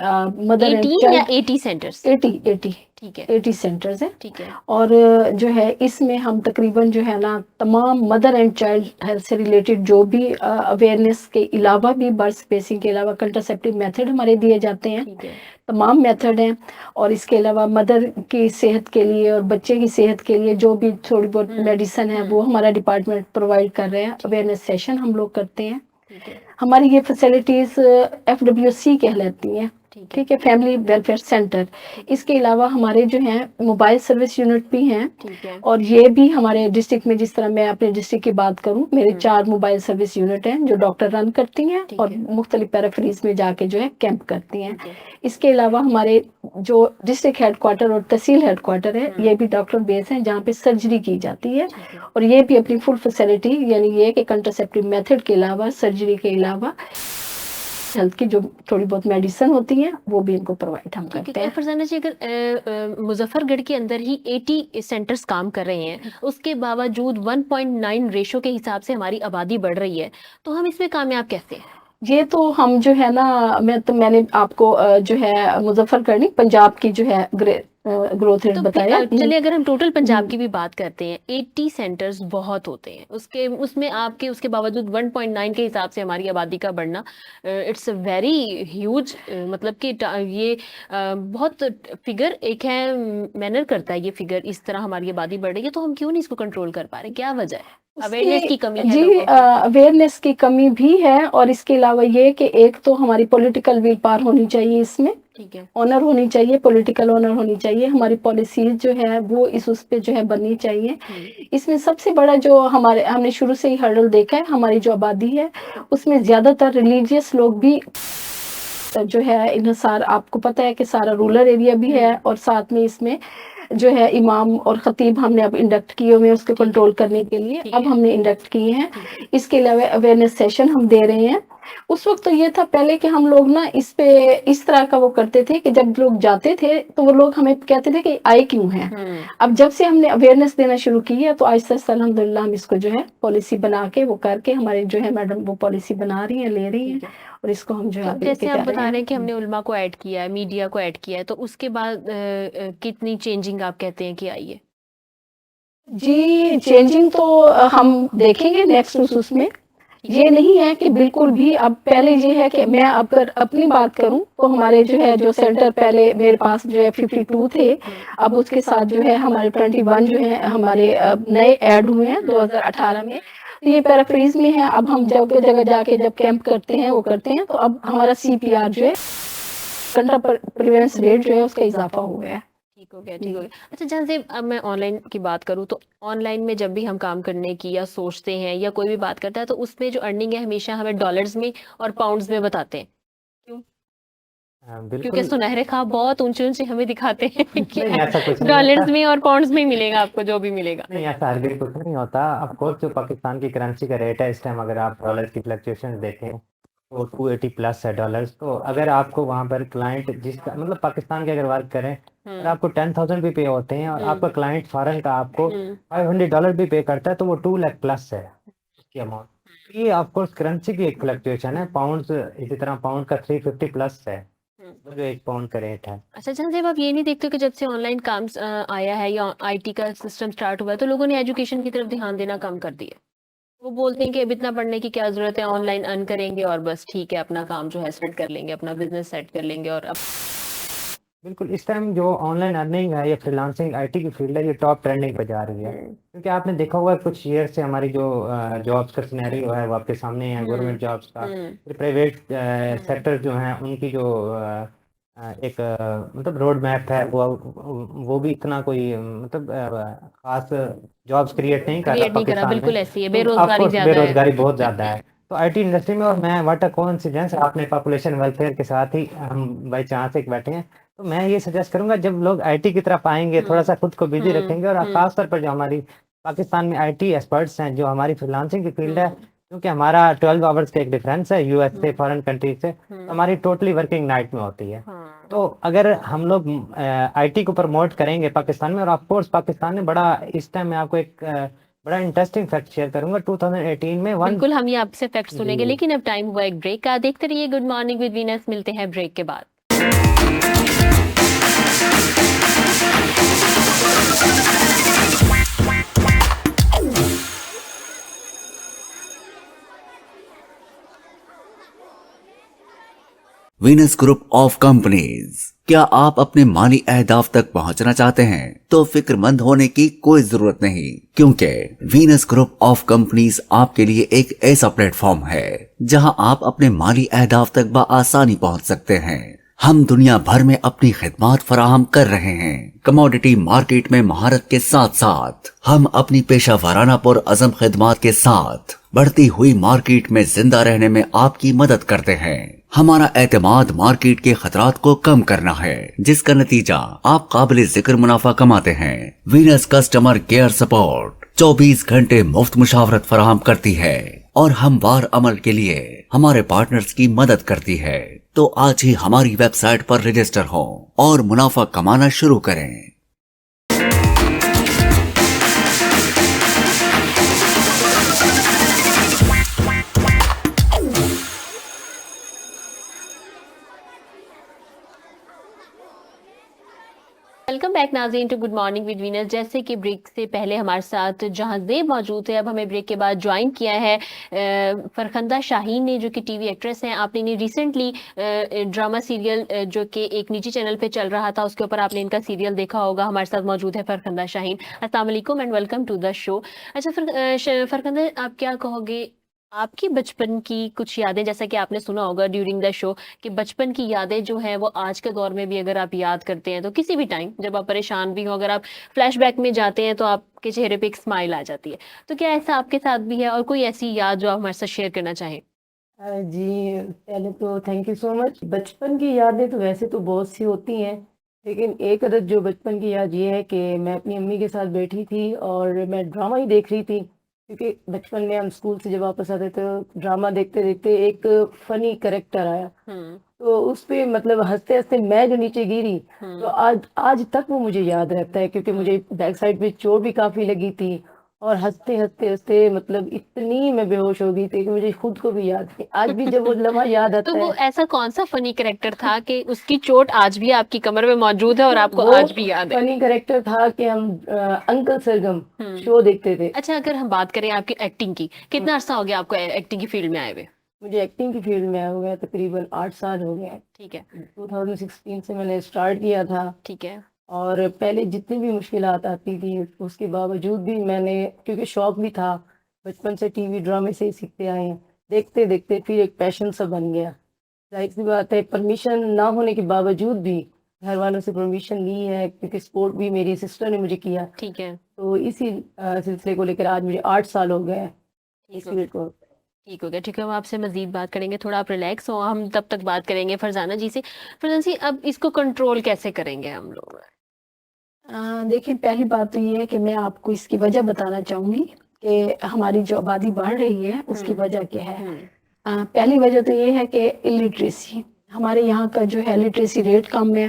मदर एंड 18 या 80 सेंटर्स? 80 ठीक है। 80 सेंटर्स हैं। ठीक है। और जो है इसमें हम तकरीबन जो है ना तमाम मदर एंड चाइल्ड हेल्थ से रिलेटेड जो भी अवेयरनेस के अलावा भी बर्थ स्पेसिंग के अलावा कंट्रासेप्टिव मेथड हमारे दिए जाते हैं, ठीक है। तमाम मेथड हैं। और इसके अलावा मदर की सेहत के लिए और बच्चे की सेहत के लिए जो भी थोड़ी बहुत मेडिसिन है वो हमारा डिपार्टमेंट प्रोवाइड कर रहे हैं। अवेयरनेस सेशन हम लोग करते हैं। ठीक है। हमारी ये फैसिलिटीज FWC कहलाती हैं, ठीक है, फैमिली वेलफेयर सेंटर। इसके अलावा हमारे जो हैं मोबाइल सर्विस यूनिट भी हैं। ठीक है। और ये भी हमारे डिस्ट्रिक्ट में, जिस तरह मैं अपने डिस्ट्रिक्ट की बात करूं, मेरे 4 मोबाइल सर्विस यूनिट हैं जो डॉक्टर रन करती हैं और मुख्तलिफ पैराफ्रीज में जाके जो है कैंप करती हैं। इसके अलावा हमारे जो डिस्ट्रिक्ट हेडक्वार्टर और तहसील हेडक्वार्टर है, ये भी डॉक्टर बेस हैं जहाँ पे सर्जरी की जाती है। और ये भी अपनी फुल फैसिलिटी, यानी ये कि कंट्रासेप्टिव मेथड के अलावा, सर्जरी के अलावा हेल्थ की जो थोड़ी बहुत मेडिसिन होती हैं वो भी इनको प्रोवाइड हम करते हैं। फरजाना जी, अगर मुजफ्फरगढ़ के अंदर ही 80 सेंटर्स काम कर रहे हैं, उसके बावजूद 1.9 रेशो के हिसाब से हमारी आबादी बढ़ रही है, तो हम इसमें कामयाब कैसे हैं? ये तो हम जो है ना, मैंने आपको जो है मुजफ्फरगढ़ नहीं, पंजाब की जो है ग्रोथ रेट तो बताया। चलिए अगर हम टोटल पंजाब की भी बात करते हैं, 80 सेंटर्स बहुत होते हैं, उसमें आपके उसके बावजूद 1.9 के हिसाब से हमारी आबादी का बढ़ना, इट्स वेरी ह्यूज। मतलब कि ये बहुत फिगर एक है, मैनर करता है ये फिगर, इस तरह हमारी आबादी बढ़ रही है, तो हम क्यों नहीं इसको कंट्रोल कर पा रहे? क्या वजह है? अवेयरनेस की कमी है जी, लोगों को? अवेयरनेस की कमी भी है। और इसके अलावा ये कि एक तो हमारी पॉलिटिकल विल पावर होनी चाहिए, इसमें ठीक है। ऑनर होनी चाहिए, पॉलिटिकल ऑनर होनी चाहिए। हमारी पॉलिसीज जो है वो उस पे जो है बननी चाहिए। इसमें सबसे बड़ा जो हमने शुरू से ही हर्डल देखा है, हमारी जो आबादी है उसमें ज्यादातर रिलीजियस लोग भी जो है, इन सारा आपको पता है कि सारा रूरल एरिया भी है, और साथ में इसमें जो है इमाम और खतीब हमने अब इंडक्ट किए हुए हैं उसको कंट्रोल करने के लिए, अब हमने इंडक्ट किए हैं। इसके अलावा अवेयरनेस सेशन हम दे रहे हैं। उस वक्त तो ये था पहले कि हम लोग ना इस पे इस तरह का वो करते थे कि जब लोग जाते थे तो वो लोग हमें कहते थे कि आए क्यों हैं। अब जब से हमने अवेयरनेस देना शुरू की है तो आहिस्ता आहिस्ता अल्हम्दुलिल्लाह हम इसको जो है पॉलिसी बना के वो करके, हमारे जो है मैडम वो पॉलिसी बना रही है, ले रही है, और इसको हम जो है आगे जैसे लेके आप जा बता रहे रहे हैं कि हमने उलमा को ऐड किया है, मीडिया को ऐड किया है, तो उसके बाद कितनी चेंजिंग आप कहते हैं कि आई है? जी, चेंजिंग तो हम देखेंगे नेक्स्ट उसमें। ये नहीं है कि बिल्कुल भी, अब पहले ये है कि मैं अगर अपनी बात करूं तो हमारे जो है जो सेंटर पहले मेरे पास जो है 52 थे, अब उसके साथ जो है हमारे 21 जो है हमारे नए ऐड हुए हैं 2018 में। ये पैराफ्रीज में है। अब हम जगह जगह जाके जब कैंप करते हैं वो करते हैं, तो अब हमारा CPR जो है कंट्रा प्रिवेंस रेट जो है उसका इजाफा हुआ है। ठीक हो गया, ठीक हो गया। अच्छा, जैसे अब मैं ऑनलाइन की बात करूँ तो ऑनलाइन में जब भी हम काम करने की या सोचते हैं या कोई भी बात करता है, तो उसमें जो अर्निंग है हमेशा हमें डॉलर्स में और पाउंड्स में बताते हैं। क्यों? क्योंकि बिल्कुल सुनहरे ख्वाब बहुत ऊंचे ऊंचे हमें दिखाते हैं कि नहीं, ऐसा कुछ नहीं डॉलर्स होता। में और पाउंड्स में मिलेगा आपको जो भी मिलेगा। नहीं, ऐसा हरगिज़ कुछ नहीं होता। ऑफ कोर्स जो पाकिस्तान की करेंसी का रेट है इस टाइम, अगर आप डॉलर की फ्लक्चुएशन देखें तो 280 प्लस है डॉलर्स। तो अगर आपको वहाँ पर क्लाइंट जिसका मतलब पाकिस्तान के अगर वर्क करें और आपको 10,000 भी पे होते हैं और आपका क्लाइंट फॉरेन का आपको $500 भी पे करता है, तो वो 2 लाख प्लस है उसकी अमाउंट। ये ऑफकोर्स करेंसी की एक फ्लक्चुएशन है। पाउंड इसी तरह पाउंड का 350 प्लस है, वो जो 1 पाउंड का रेट है। अच्छा चंद्रदेव, आप ये नहीं देखते कि जब से ऑनलाइन काम आया है या आईटी का सिस्टम स्टार्ट हुआ है तो लोगों ने एजुकेशन की तरफ ध्यान देना कम कर दिया? वो बोलते हैं कि अब इतना पढ़ने की क्या जरूरत है, ऑनलाइन अर्न करेंगे और बस ठीक है, अपना काम जो है सेट कर लेंगे, अपना बिजनेस सेट कर लेंगे। और अब बिल्कुल, इस टाइम जो ऑनलाइन अर्निंग है या फ्रीलांसिंग आईटी की फील्ड है, ये टॉप ट्रेंडिंग पे जा रही है। क्योंकि आपने देखा होगा कुछ ईयर से हमारी जो जॉब्स का सिनेरियो है वो आपके सामने है, गवर्नमेंट जॉब्स का, फिर प्राइवेट सेक्टर जो हैं उनकी जो एक मतलब रोड मैप है, वो भी इतना कोई मतलब खास जॉब्स क्रिएट नहीं कर रहा क्रिएट नहीं करा, पाकिस्तान में। बिल्कुल ऐसी है, तो बेरोजगारी ऑफकोर्स ज्यादा है। बेरोजगारी बहुत ज़्यादा है तो आईटी इंडस्ट्री में। और मैं व्हाट अ कोइंसिडेंस, आपने पॉपुलेशन वेलफेयर के साथ ही हम बाई चांस एक बैठे हैं, तो मैं ये सजेस्ट करूंगा जब लोग आईटी की तरफ आएंगे, थोड़ा सा खुद को बिजी रखेंगे, और खास तौर पर जो हमारी पाकिस्तान में आईटी एक्सपर्ट्स हैं, जो हमारी फ्रीलांसिंग की फील्ड है, क्योंकि हमारा 12 आवर्स का एक डिफरेंस है यूएस से, फॉरेन कंट्रीज से, तो हमारी टोटली वर्किंग नाइट में होती है। तो अगर हम लोग आईटी को प्रमोट करेंगे पाकिस्तान में, और ऑफकोर्स पाकिस्तान में बड़ा, इस टाइम मैं आपको एक बड़ा इंटरेस्टिंग फैक्ट शेयर करूंगा। 2018 में बिल्कुल हम ये आपसे फैक्ट सुनेंगे, जी। लेकिन अब टाइम हुआ एक ब्रेक का। देखते रहिए गुड मॉर्निंग विद वीनस, मिलते हैं ब्रेक के बाद। Venus group of companies. क्या आप अपने माली अहदाफ तक पहुंचना चाहते हैं? तो फिक्रमंद होने की कोई जरूरत नहीं, क्योंकि वीनस ग्रुप ऑफ कंपनीज आपके लिए एक ऐसा प्लेटफॉर्म है जहां आप अपने माली अहदाफ तक बआसानी पहुंच सकते हैं। हम दुनिया भर में अपनी खिदमात फराहम कर रहे हैं। कमोडिटी मार्केट में महारत के साथ साथ हम अपनी पेशा वाराना पुरअज़म खिदमात के साथ बढ़ती हुई मार्केट में जिंदा रहने में आपकी मदद करते हैं। हमारा एतमाद मार्केट के खतरात को कम करना है, जिसका नतीजा आप काबिल जिक्र मुनाफा कमाते हैं। वीनस कस्टमर केयर सपोर्ट 24 घंटे मुफ्त मुशावरत फराहम करती है और हमवार अमल के लिए हमारे पार्टनर्स की मदद करती है। तो आज ही हमारी वेबसाइट पर रजिस्टर हो और मुनाफा कमाना शुरू करें। वेलकम बैक नाज़रीन to good morning with Venus. जैसे कि ब्रेक से पहले हमारे साथ जहांज़ेब मौजूद है, अब हमें ब्रेक के बाद ज्वाइन किया है फरखंदा शाहीन ने, जो कि टीवी एक्ट्रेस हैं। आपने इन्हें रिसेंटली ड्रामा सीरियल जो कि एक निजी चैनल पे चल रहा था, उसके ऊपर आपने इनका सीरियल देखा होगा। हमारे साथ मौजूद है फरखंदा शाहीन। अस्सलाम वालेकुम and welcome to the show. अच्छा फरखंदा, आप क्या कहोगे, आपकी बचपन की कुछ यादें, जैसा कि आपने सुना होगा ड्यूरिंग द शो कि बचपन की यादें जो है वो आज के दौर में भी अगर आप याद करते हैं तो किसी भी टाइम जब आप परेशान भी हो, अगर आप फ्लैशबैक में जाते हैं तो आपके चेहरे पे एक स्माइल आ जाती है। तो क्या ऐसा आपके साथ भी है और कोई ऐसी याद जो आप हमारे साथ शेयर करना चाहें? जी, पहले तो थैंक यू सो मच। बचपन की यादें तो वैसे तो बहुत सी होती हैं, लेकिन एक अदद जो बचपन की याद ये है कि मैं अपनी अम्मी के साथ बैठी थी और मैं ड्रामा ही देख रही थी। क्योंकि बचपन में हम स्कूल से जब वापस आते तो ड्रामा देखते देखते एक फनी करेक्टर आया, तो उस पे मतलब हंसते हंसते मैं जो नीचे गिरी, तो आज आज तक वो मुझे याद रहता है। क्योंकि मुझे बैक साइड पे चोट भी काफ़ी लगी थी और हंसते हंसते हंसते मतलब इतनी मैं बेहोश हो गई थी कि मुझे खुद को भी याद नहीं। आज भी जब वो लम्हा याद आता तो वो है, ऐसा कौन सा फनी कैरेक्टर था कि उसकी चोट आज भी आपकी कमर में मौजूद है और आपको वो आज भी याद है? फनी करेक्टर था कि हम अंकल सरगम शो देखते थे। अच्छा, अगर हम बात करें आपकी एक्टिंग की, कितना अरसा हो गया आपको एक्टिंग की फील्ड में आए हुए? मुझे एक्टिंग की फील्ड में हो गया तकरीबन 8 साल हो गए। ठीक है। 2016 से मैंने स्टार्ट किया था ठीक है। और पहले जितनी भी मुश्किलात आती थी उसके बावजूद भी मैंने, क्योंकि शौक भी था, बचपन से टीवी ड्रामे से ही सीखते आए हैं, देखते देखते फिर एक पैशन सा बन गया। जाहिर सी बात है, परमिशन ना होने के बावजूद भी घर वालों से परमिशन ली है, क्योंकि सपोर्ट भी मेरी सिस्टर ने मुझे किया। ठीक है। तो इसी सिलसिले को लेकर आज मुझे 8 साल हो गए हैं इस फील्ड को। ठीक हो गया, ठीक है। हम आपसे मजीद बात करेंगे, थोड़ा आप रिलैक्स हो, हम तब तक बात करेंगे फरजाना जी से। फरजाना जी, अब इसको कंट्रोल कैसे करेंगे हम लोग? देखिए, पहली बात तो ये है कि मैं आपको इसकी वजह बताना चाहूंगी कि हमारी जो आबादी बढ़ रही है उसकी वजह क्या है। पहली वजह तो ये है कि इलिटरेसी, हमारे यहाँ का जो है लिटरेसी रेट कम है।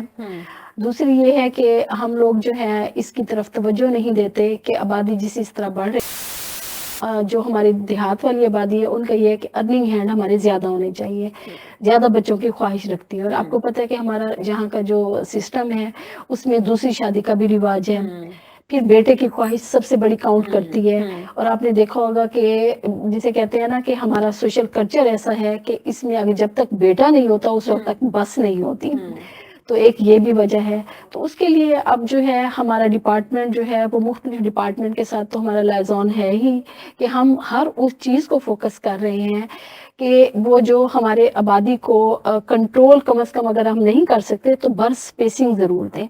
दूसरी ये है कि हम लोग जो है इसकी तरफ तवज्जो नहीं देते कि आबादी जिस तरह बढ़ रही जो हमारी देहात वाली आबादी है उनका ये है कि अर्निंग हैंड हमारे ज़्यादा होने चाहिए, ज़्यादा बच्चों की ख्वाहिश रखती है। और आपको पता है कि हमारा यहाँ का जो सिस्टम है उसमें दूसरी शादी का भी रिवाज है, फिर बेटे की ख्वाहिश सबसे बड़ी काउंट करती है। और आपने देखा होगा कि जिसे कहते हैं ना कि हमारा सोशल कल्चर ऐसा है कि इसमें अगर जब तक बेटा नहीं होता उस वक्त तक बस नहीं होती। तो एक ये भी वजह है। तो उसके लिए अब जो है हमारा डिपार्टमेंट जो है वो मुख्तलिफ डिपार्टमेंट के साथ तो हमारा लाइजॉन है ही कि हम हर उस चीज़ को फोकस कर रहे हैं कि वो जो हमारे आबादी को कंट्रोल कम से कम अगर हम नहीं कर सकते तो बर्थ स्पेसिंग ज़रूर दें।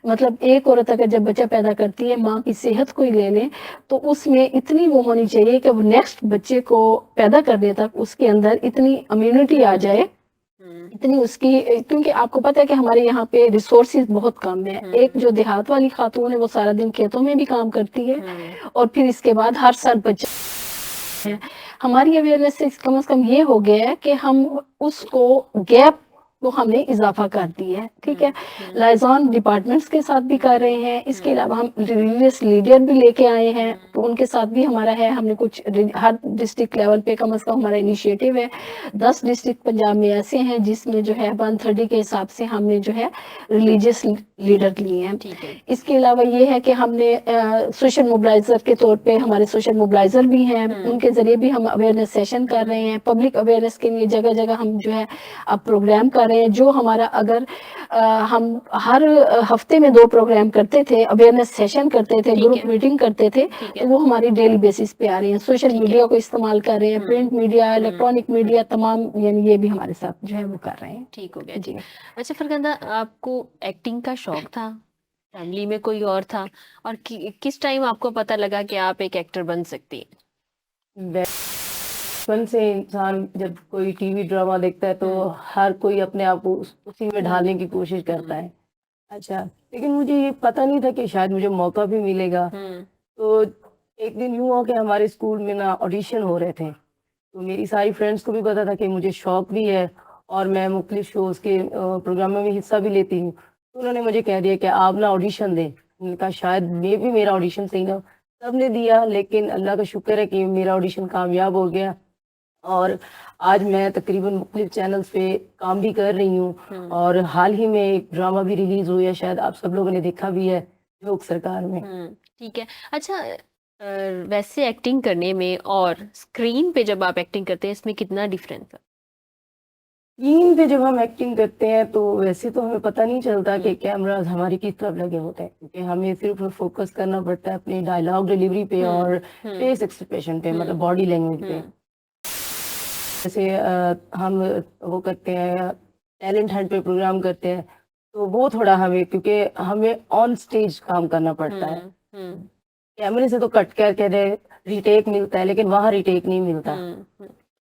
मतलब एक औरत अगर जब बच्चा पैदा करती है, माँ की सेहत को ही ले लें तो उसमें इतनी वो होनी चाहिए कि वो नेक्स्ट बच्चे को पैदा करने तक उसके अंदर इतनी इम्यूनिटी आ जाए, इतनी उसकी, क्योंकि आपको पता है कि हमारे यहाँ पे रिसोर्सेज बहुत कम है। एक जो देहात वाली खातून है वो सारा दिन खेतों में भी काम करती है और फिर इसके बाद हर साल बच्चा है। हमारी अवेयरनेस से कम से कम ये हो गया है कि हम उसको गैप को हमने इजाफा कर दी है। ठीक है, लाइजॉन डिपार्टमेंट्स के साथ भी कर रहे हैं, इसके अलावा हम रिलीजियस लीडर भी लेके आए हैं तो उनके साथ भी हमारा है। हमने कुछ हर डिस्ट्रिक्ट लेवल पे कम से कम हमारा इनिशिएटिव है। 10 डिस्ट्रिक्ट पंजाब में ऐसे हैं जिसमें जो है 130 के हिसाब से हमने जो है रिलीजियस लीडर लिए हैं। इसके अलावा ये है कि हमने सोशल मोबिलाइजर के तौर पे हमारे सोशल मोबिलाइजर भी हैं, उनके जरिए भी हम अवेयरनेस सेशन कर रहे हैं। पब्लिक अवेयरनेस के लिए जगह जगह हम जो है अब प्रोग्राम कर रहे हैं। जो हमारा अगर हम हर हफ्ते में 2 प्रोग्राम करते थे, अवेयरनेस सेशन करते थे, ग्रुप मीटिंग करते थे, तो वो हमारी डेली बेसिस पे आ रही हैं। सोशल मीडिया को इस्तेमाल कर रहे हैं, प्रिंट मीडिया, इलेक्ट्रॉनिक मीडिया तमाम, यानी ये भी हमारे साथ जो है वो कर रहे हैं। ठीक हो गया जी। अच्छा फरगंदा, आपको एक्टिंग का शौक था, फैमिली में कोई और था, और किस टाइम आपको पता लगा कि आप एक एक्टर बन सकती हैं? बचपन से इंसान जब कोई टीवी ड्रामा देखता है तो हर कोई अपने आप को उसी में ढालने की कोशिश करता है। अच्छा, लेकिन मुझे ये पता नहीं था कि शायद मुझे मौका भी मिलेगा। तो एक दिन यूँ हुआ कि हमारे स्कूल में ना ऑडिशन हो रहे थे, तो मेरी सारी फ्रेंड्स को भी पता था कि मुझे शौक भी है और मैं मुख्तलिफ शोज़ के प्रोग्रामों में हिस्सा भी लेती हूँ। तो उन्होंने मुझे कह दिया कि आप ना ऑडिशन दें। मैंने कहा शायद मे भी मेरा ऑडिशन सही ना हो। सबने दिया, लेकिन अल्लाह का शुक्र है कि मेरा ऑडिशन कामयाब हो गया और आज मैं तकरीबन मुख्तलिफ चैनल्स पे काम भी कर रही हूँ। और हाल ही में एक ड्रामा भी रिलीज हुई है, शायद आप सब लोगों ने देखा भी है, जोक सरकार में। ठीक है। अच्छा, वैसे एक्टिंग करने में और स्क्रीन पे जब आप एक्टिंग करते हैं इसमें कितना डिफरेंस है? स्क्रीन पे जब हम एक्टिंग करते हैं तो वैसे तो हमें पता नहीं चलता कि कैमरास हमारी किस तरफ लगे होते हैं, क्योंकि हमें सिर्फ फोकस करना पड़ता है अपनी डायलॉग डिलीवरी पे और फेस एक्सप्रेशन पे, मतलब बॉडी लैंग्वेज पे। जैसे हम वो करते हैं, टैलेंट हंट पे प्रोग्राम करते हैं, तो वो थोड़ा हमें, क्योंकि हमें ऑन स्टेज काम करना पड़ता है। कैमरे से तो कट करके रिटेक मिलता है, लेकिन वहाँ रिटेक नहीं मिलता।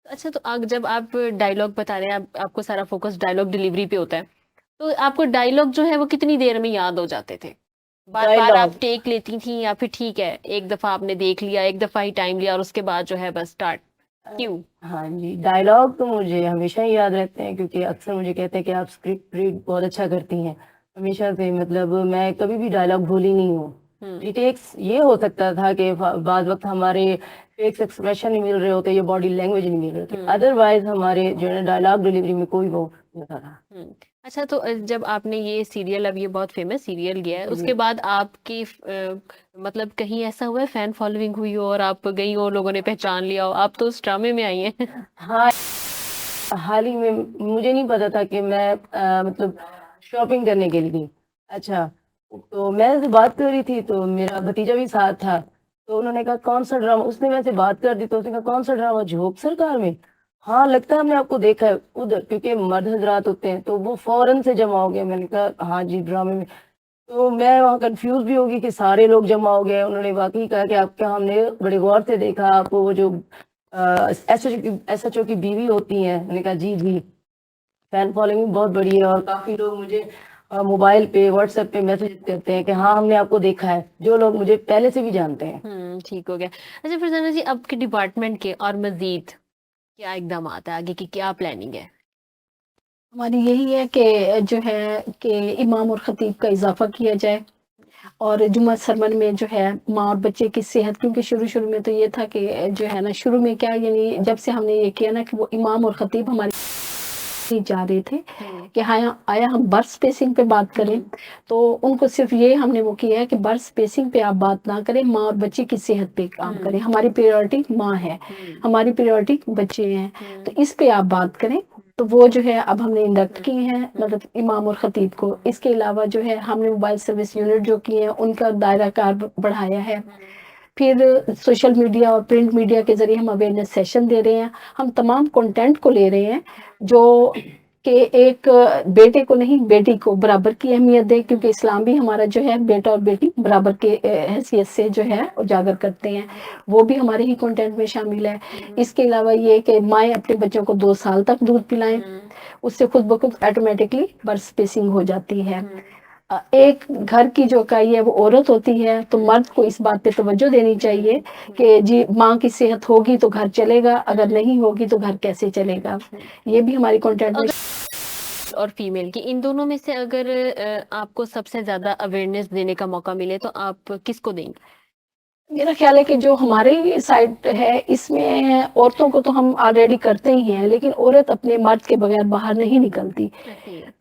अच्छा, तो जब आप डायलॉग बता रहे हैं, आपको सारा फोकस डायलॉग डिलीवरी पे होता है, तो आपको डायलॉग जो है वो कितनी देर में याद हो जाते थे? बार बार आप टेक लेती थी या फिर ठीक है एक दफा आपने देख लिया, एक दफा ही टाइम लिया और उसके बाद जो है बस स्टार्ट? क्यों? हाँ जी, डायलॉग तो मुझे हमेशा ही याद रहते हैं, क्योंकि अक्सर मुझे कहते हैं कि आप स्क्रिप्ट रीड बहुत अच्छा करती हैं हमेशा से। मतलब मैं कभी भी डायलॉग भूली नहीं हूँ। रिटेक्स ये हो सकता था कि बाद वक्त हमारे फेस एक्सप्रेशन नहीं मिल रहे होते या बॉडी लैंग्वेज नहीं मिल रहे होते, अदरवाइज हमारे जो है डायलॉग डिलीवरी में कोई वो नहीं था। अच्छा, तो जब आपने ये सीरियल, अब ये बहुत फेमस सीरियल गया है, उसके बाद आपकी मतलब कहीं ऐसा हुआ है फैन फॉलोइंग हुई हो और आप गई हो, लोगों ने पहचान लिया हो, आप तो उस ड्रामे में आई हैं? हाँ, हाल ही में मुझे नहीं पता था कि मैं मतलब शॉपिंग करने के लिए। अच्छा, तो मैं बात कर रही थी तो मेरा भतीजा भी साथ था, तो उन्होंने कहा कौन सा ड्रामा, उसने वैसे बात कर दी तो उसने कहा कौन सा ड्रामा, जोक सरकार में? हाँ लगता है हमने आपको देखा है उधर, क्योंकि मर्द हजरात होते हैं तो वो फौरन से जमा हो गए। मैंने कहा हाँ जी ड्रामे में। तो मैं वहाँ कंफ्यूज भी होगी कि सारे लोग जमा हो गए। उन्होंने वाकई कहा कि आपका हमने बड़े गौर से देखा, आपको वो जो SHO की बीवी होती हैं। मैंने कहा जी जी, फैन फॉलोइंग बहुत बड़ी है और काफ़ी लोग मुझे मोबाइल पे व्हाट्सएप पे मैसेज करते हैं कि हाँ हमने आपको देखा है, जो लोग मुझे पहले से भी जानते हैं। ठीक हो गया। अच्छा फरजाना जी, आपके डिपार्टमेंट के और मजीद क्या एकदम आता है, आगे की क्या प्लानिंग है? हमारी यही है कि जो है कि इमाम और खतीब का इजाफा किया जाए, और जुम्मा सरमन में जो है माँ और बच्चे की सेहत, क्योंकि शुरू-शुरू में तो ये था कि जो है ना, शुरू में क्या, यानी जब से हमने ये किया ना कि वो इमाम और खतीब हमारे ही जा रहे थे कि आया हम बर्थ स्पेसिंग पे बात करें, तो उनको सिर्फ ये हमने वो किया है कि बर्थ स्पेसिंग पे आप बात ना करें, माँ और बच्चे की सेहत पे काम करें। हमारी प्रायोरिटी माँ है, हमारी प्रायोरिटी बच्चे हैं, तो इस पे आप बात करें। तो वो जो है अब हमने इंडक्ट किए हैं, मतलब इमाम और खतीब को। इसके अलावा जो है हमने मोबाइल सर्विस यूनिट जो किए हैं उनका दायरा कार बढ़ाया है। फिर सोशल मीडिया और प्रिंट मीडिया के ज़रिए हम अवेयरनेस सेशन दे रहे हैं। हम तमाम कंटेंट को ले रहे हैं जो कि एक बेटे को नहीं, बेटी को बराबर की अहमियत दें, क्योंकि इस्लाम भी हमारा जो है बेटा और बेटी बराबर के हैसियत से जो है उजागर करते हैं, वो भी हमारे ही कंटेंट में शामिल है। इसके अलावा ये कि माएँ अपने बच्चों को 2 साल तक दूध पिलाएं, उससे खुद ब खुद ऑटोमेटिकली बर्थ स्पेसिंग हो जाती है। एक घर की जो इकाई है वो औरत होती है, तो मर्द को इस बात पे तवज्जो देनी चाहिए कि जी माँ की सेहत होगी तो घर चलेगा, अगर नहीं होगी तो घर कैसे चलेगा। ये भी हमारी कंटेंट में और फीमेल की, इन दोनों में से अगर आपको सबसे ज़्यादा अवेयरनेस देने का मौका मिले तो आप किसको देंगे? मेरा ख्याल है कि जो हमारे साइड है इसमें औरतों को तो हम ऑलरेडी करते ही हैं, लेकिन औरत अपने मर्द के बगैर बाहर नहीं निकलती।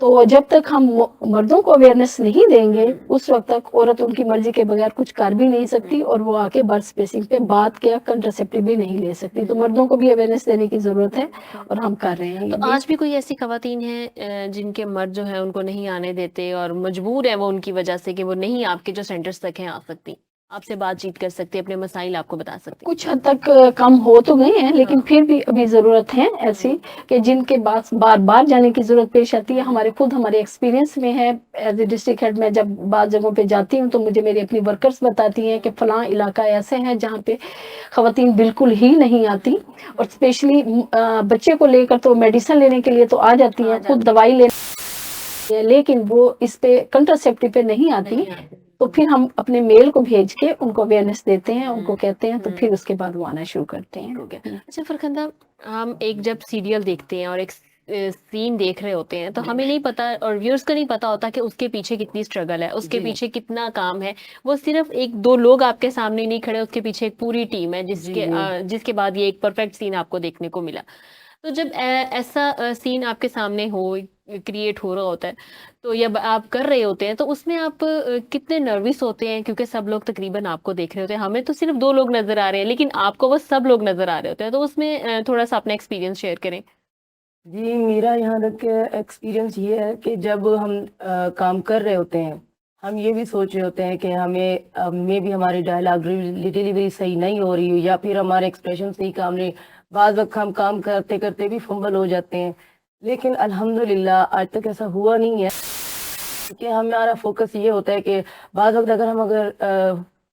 तो जब तक हम मर्दों को अवेयरनेस नहीं देंगे उस वक्त तक औरत उनकी मर्जी के बगैर कुछ कर भी नहीं सकती, और वो आके बर्थ स्पेसिंग पे बात किया कंट्रासेप्टिव भी नहीं ले सकती। तो मर्दों को भी अवेयरनेस देने की जरूरत है, और हम कर रहे हैं। तो आज भी कोई ऐसी खवातीन हैं जिनके मर्द जो है उनको नहीं आने देते और मजबूर है वो उनकी वजह से कि वो नहीं आपके जो सेंटर्स तक हैं आ सकती, आपसे बातचीत कर सकती, अपने मसाइल आपको बता सकती? कुछ हद तक कम हो तो गए हैं, लेकिन फिर भी अभी ज़रूरत है ऐसी कि जिनके पास बार-बार जाने की ज़रूरत पेश आती है। हमारे एक्सपीरियंस में है, एज़ ए डिस्ट्रिक्ट हेड मैं जब बाज़ जगहों पे जाती हूँ तो मुझे मेरी अपनी वर्कर्स बताती हैं कि फलां इलाका ऐसे है जहाँ पे ख़वातीन बिल्कुल ही नहीं आती, और स्पेशली बच्चे को लेकर तो मेडिसिन लेने के लिए तो आ जाती हैं, खुद दवाई लेने, लेकिन वो इस पे कंट्रासेप्टिव पे नहीं आती। तो फिर हम अपने मेल को भेज के उनको अवेयरनेस देते हैं, उनको कहते हैं, तो फिर उसके बाद वो आना शुरू करते हैं। अच्छा फरखंदा, हम एक जब सीरियल देखते हैं और एक सीन देख रहे होते हैं तो हमें नहीं पता और व्यूअर्स को नहीं पता होता कि उसके पीछे कितनी स्ट्रगल है, उसके पीछे कितना काम है। वो सिर्फ एक दो लोग आपके सामने नहीं खड़े, उसके पीछे एक पूरी टीम है जिसके बाद ये एक परफेक्ट सीन आपको देखने को मिला। तो जब ऐसा सीन आपके सामने हो, क्रिएट हो रहा होता है, तो या आप कर रहे होते हैं, तो उसमें आप कितने नर्वस होते हैं? क्योंकि सब लोग तकरीबन आपको देख रहे होते हैं, हमें तो सिर्फ 2 लोग नज़र आ रहे हैं, लेकिन आपको वो सब लोग नज़र आ रहे होते हैं। तो उसमें थोड़ा-सा अपना एक्सपीरियंस शेयर करें। जी, मेरा यहाँ तक एक्सपीरियंस ये है कि जब हम काम कर रहे होते हैं, हम ये भी सोच रहे होते हैं कि हमें भी हमारी डायलॉग डिलीवरी सही नहीं हो रही हो, या फिर हमारे एक्सप्रेशन सही काम नहीं। बाद वक्त हम काम करते करते भी फंबल हो जाते हैं, लेकिन अल्हम्दुलिल्लाह आज तक ऐसा हुआ नहीं है, क्योंकि हमारा फोकस ये होता है कि बाद वक्त अगर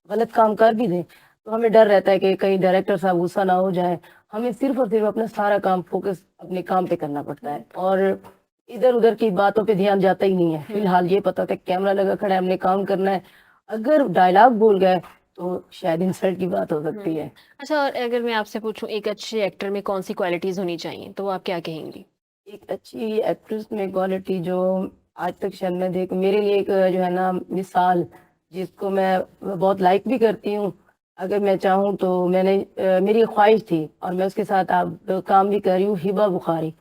गलत काम कर भी दें तो हमें डर रहता है कि कहीं डायरेक्टर साहब गुस्सा ना हो जाए। हमें सिर्फ और सिर्फ अपना सारा काम फोकस अपने काम पे करना पड़ता है, और इधर उधर की बातों पे ध्यान जाता ही नहीं है। फिलहाल ये पता होता है कैमरा लगा खड़ा है, हमने काम करना है। अगर डायलॉग भूल गए तो शायद इंसल्ट की बात हो सकती है। अच्छा, और अगर मैं आपसे पूछूं एक अच्छे एक्टर में कौन-सी क्वालिटीज़ होनी चाहिए, तो वो आप क्या कहेंगी? एक अच्छी एक्ट्रेस में क्वालिटी जो आज तक शायद मैं देख, मेरे लिए एक जो है ना मिसाल, जिसको मैं बहुत लाइक भी करती हूँ, अगर मैं चाहूँ तो मेरी एक ख्वाहिश थी और मैं उसके साथ अब काम भी कर रही हूँ, हिबा बुखारी।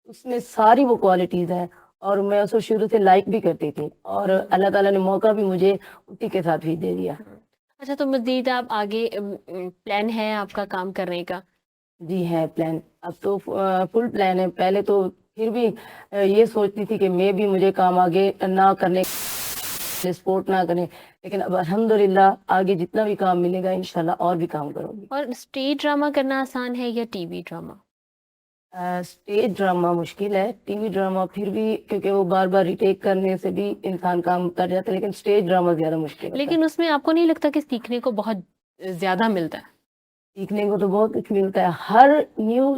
उसमें सारी वो क्वालिटीज़ हैं, और मैं उसको शुरू से लाइक भी करती थी, और अल्लाह ताला ने मौका भी मुझे उसी के साथ भी दे दिया। अच्छा, तो मज़ीद आप आगे प्लान है आपका काम करने का? जी है प्लान, अब तो फुल प्लान है। पहले तो फिर भी ये सोचती थी कि मैं भी मुझे काम आगे ना करने, सपोर्ट ना करें, लेकिन अब अल्हम्दुलिल्लाह आगे जितना भी काम मिलेगा इंशाल्लाह और भी काम करूँगी। और स्टेज ड्रामा करना आसान है या टीवी ड्रामा? स्टेज ड्रामा मुश्किल है, टीवी ड्रामा फिर भी, क्योंकि वो बार बार रिटेक करने से भी इंसान काम कर जाता है, लेकिन स्टेज ड्रामा ज़्यादा मुश्किल होता है। लेकिन उसमें आपको नहीं लगता कि सीखने को बहुत ज़्यादा मिलता है? सीखने को तो बहुत कुछ मिलता है, हर न्यू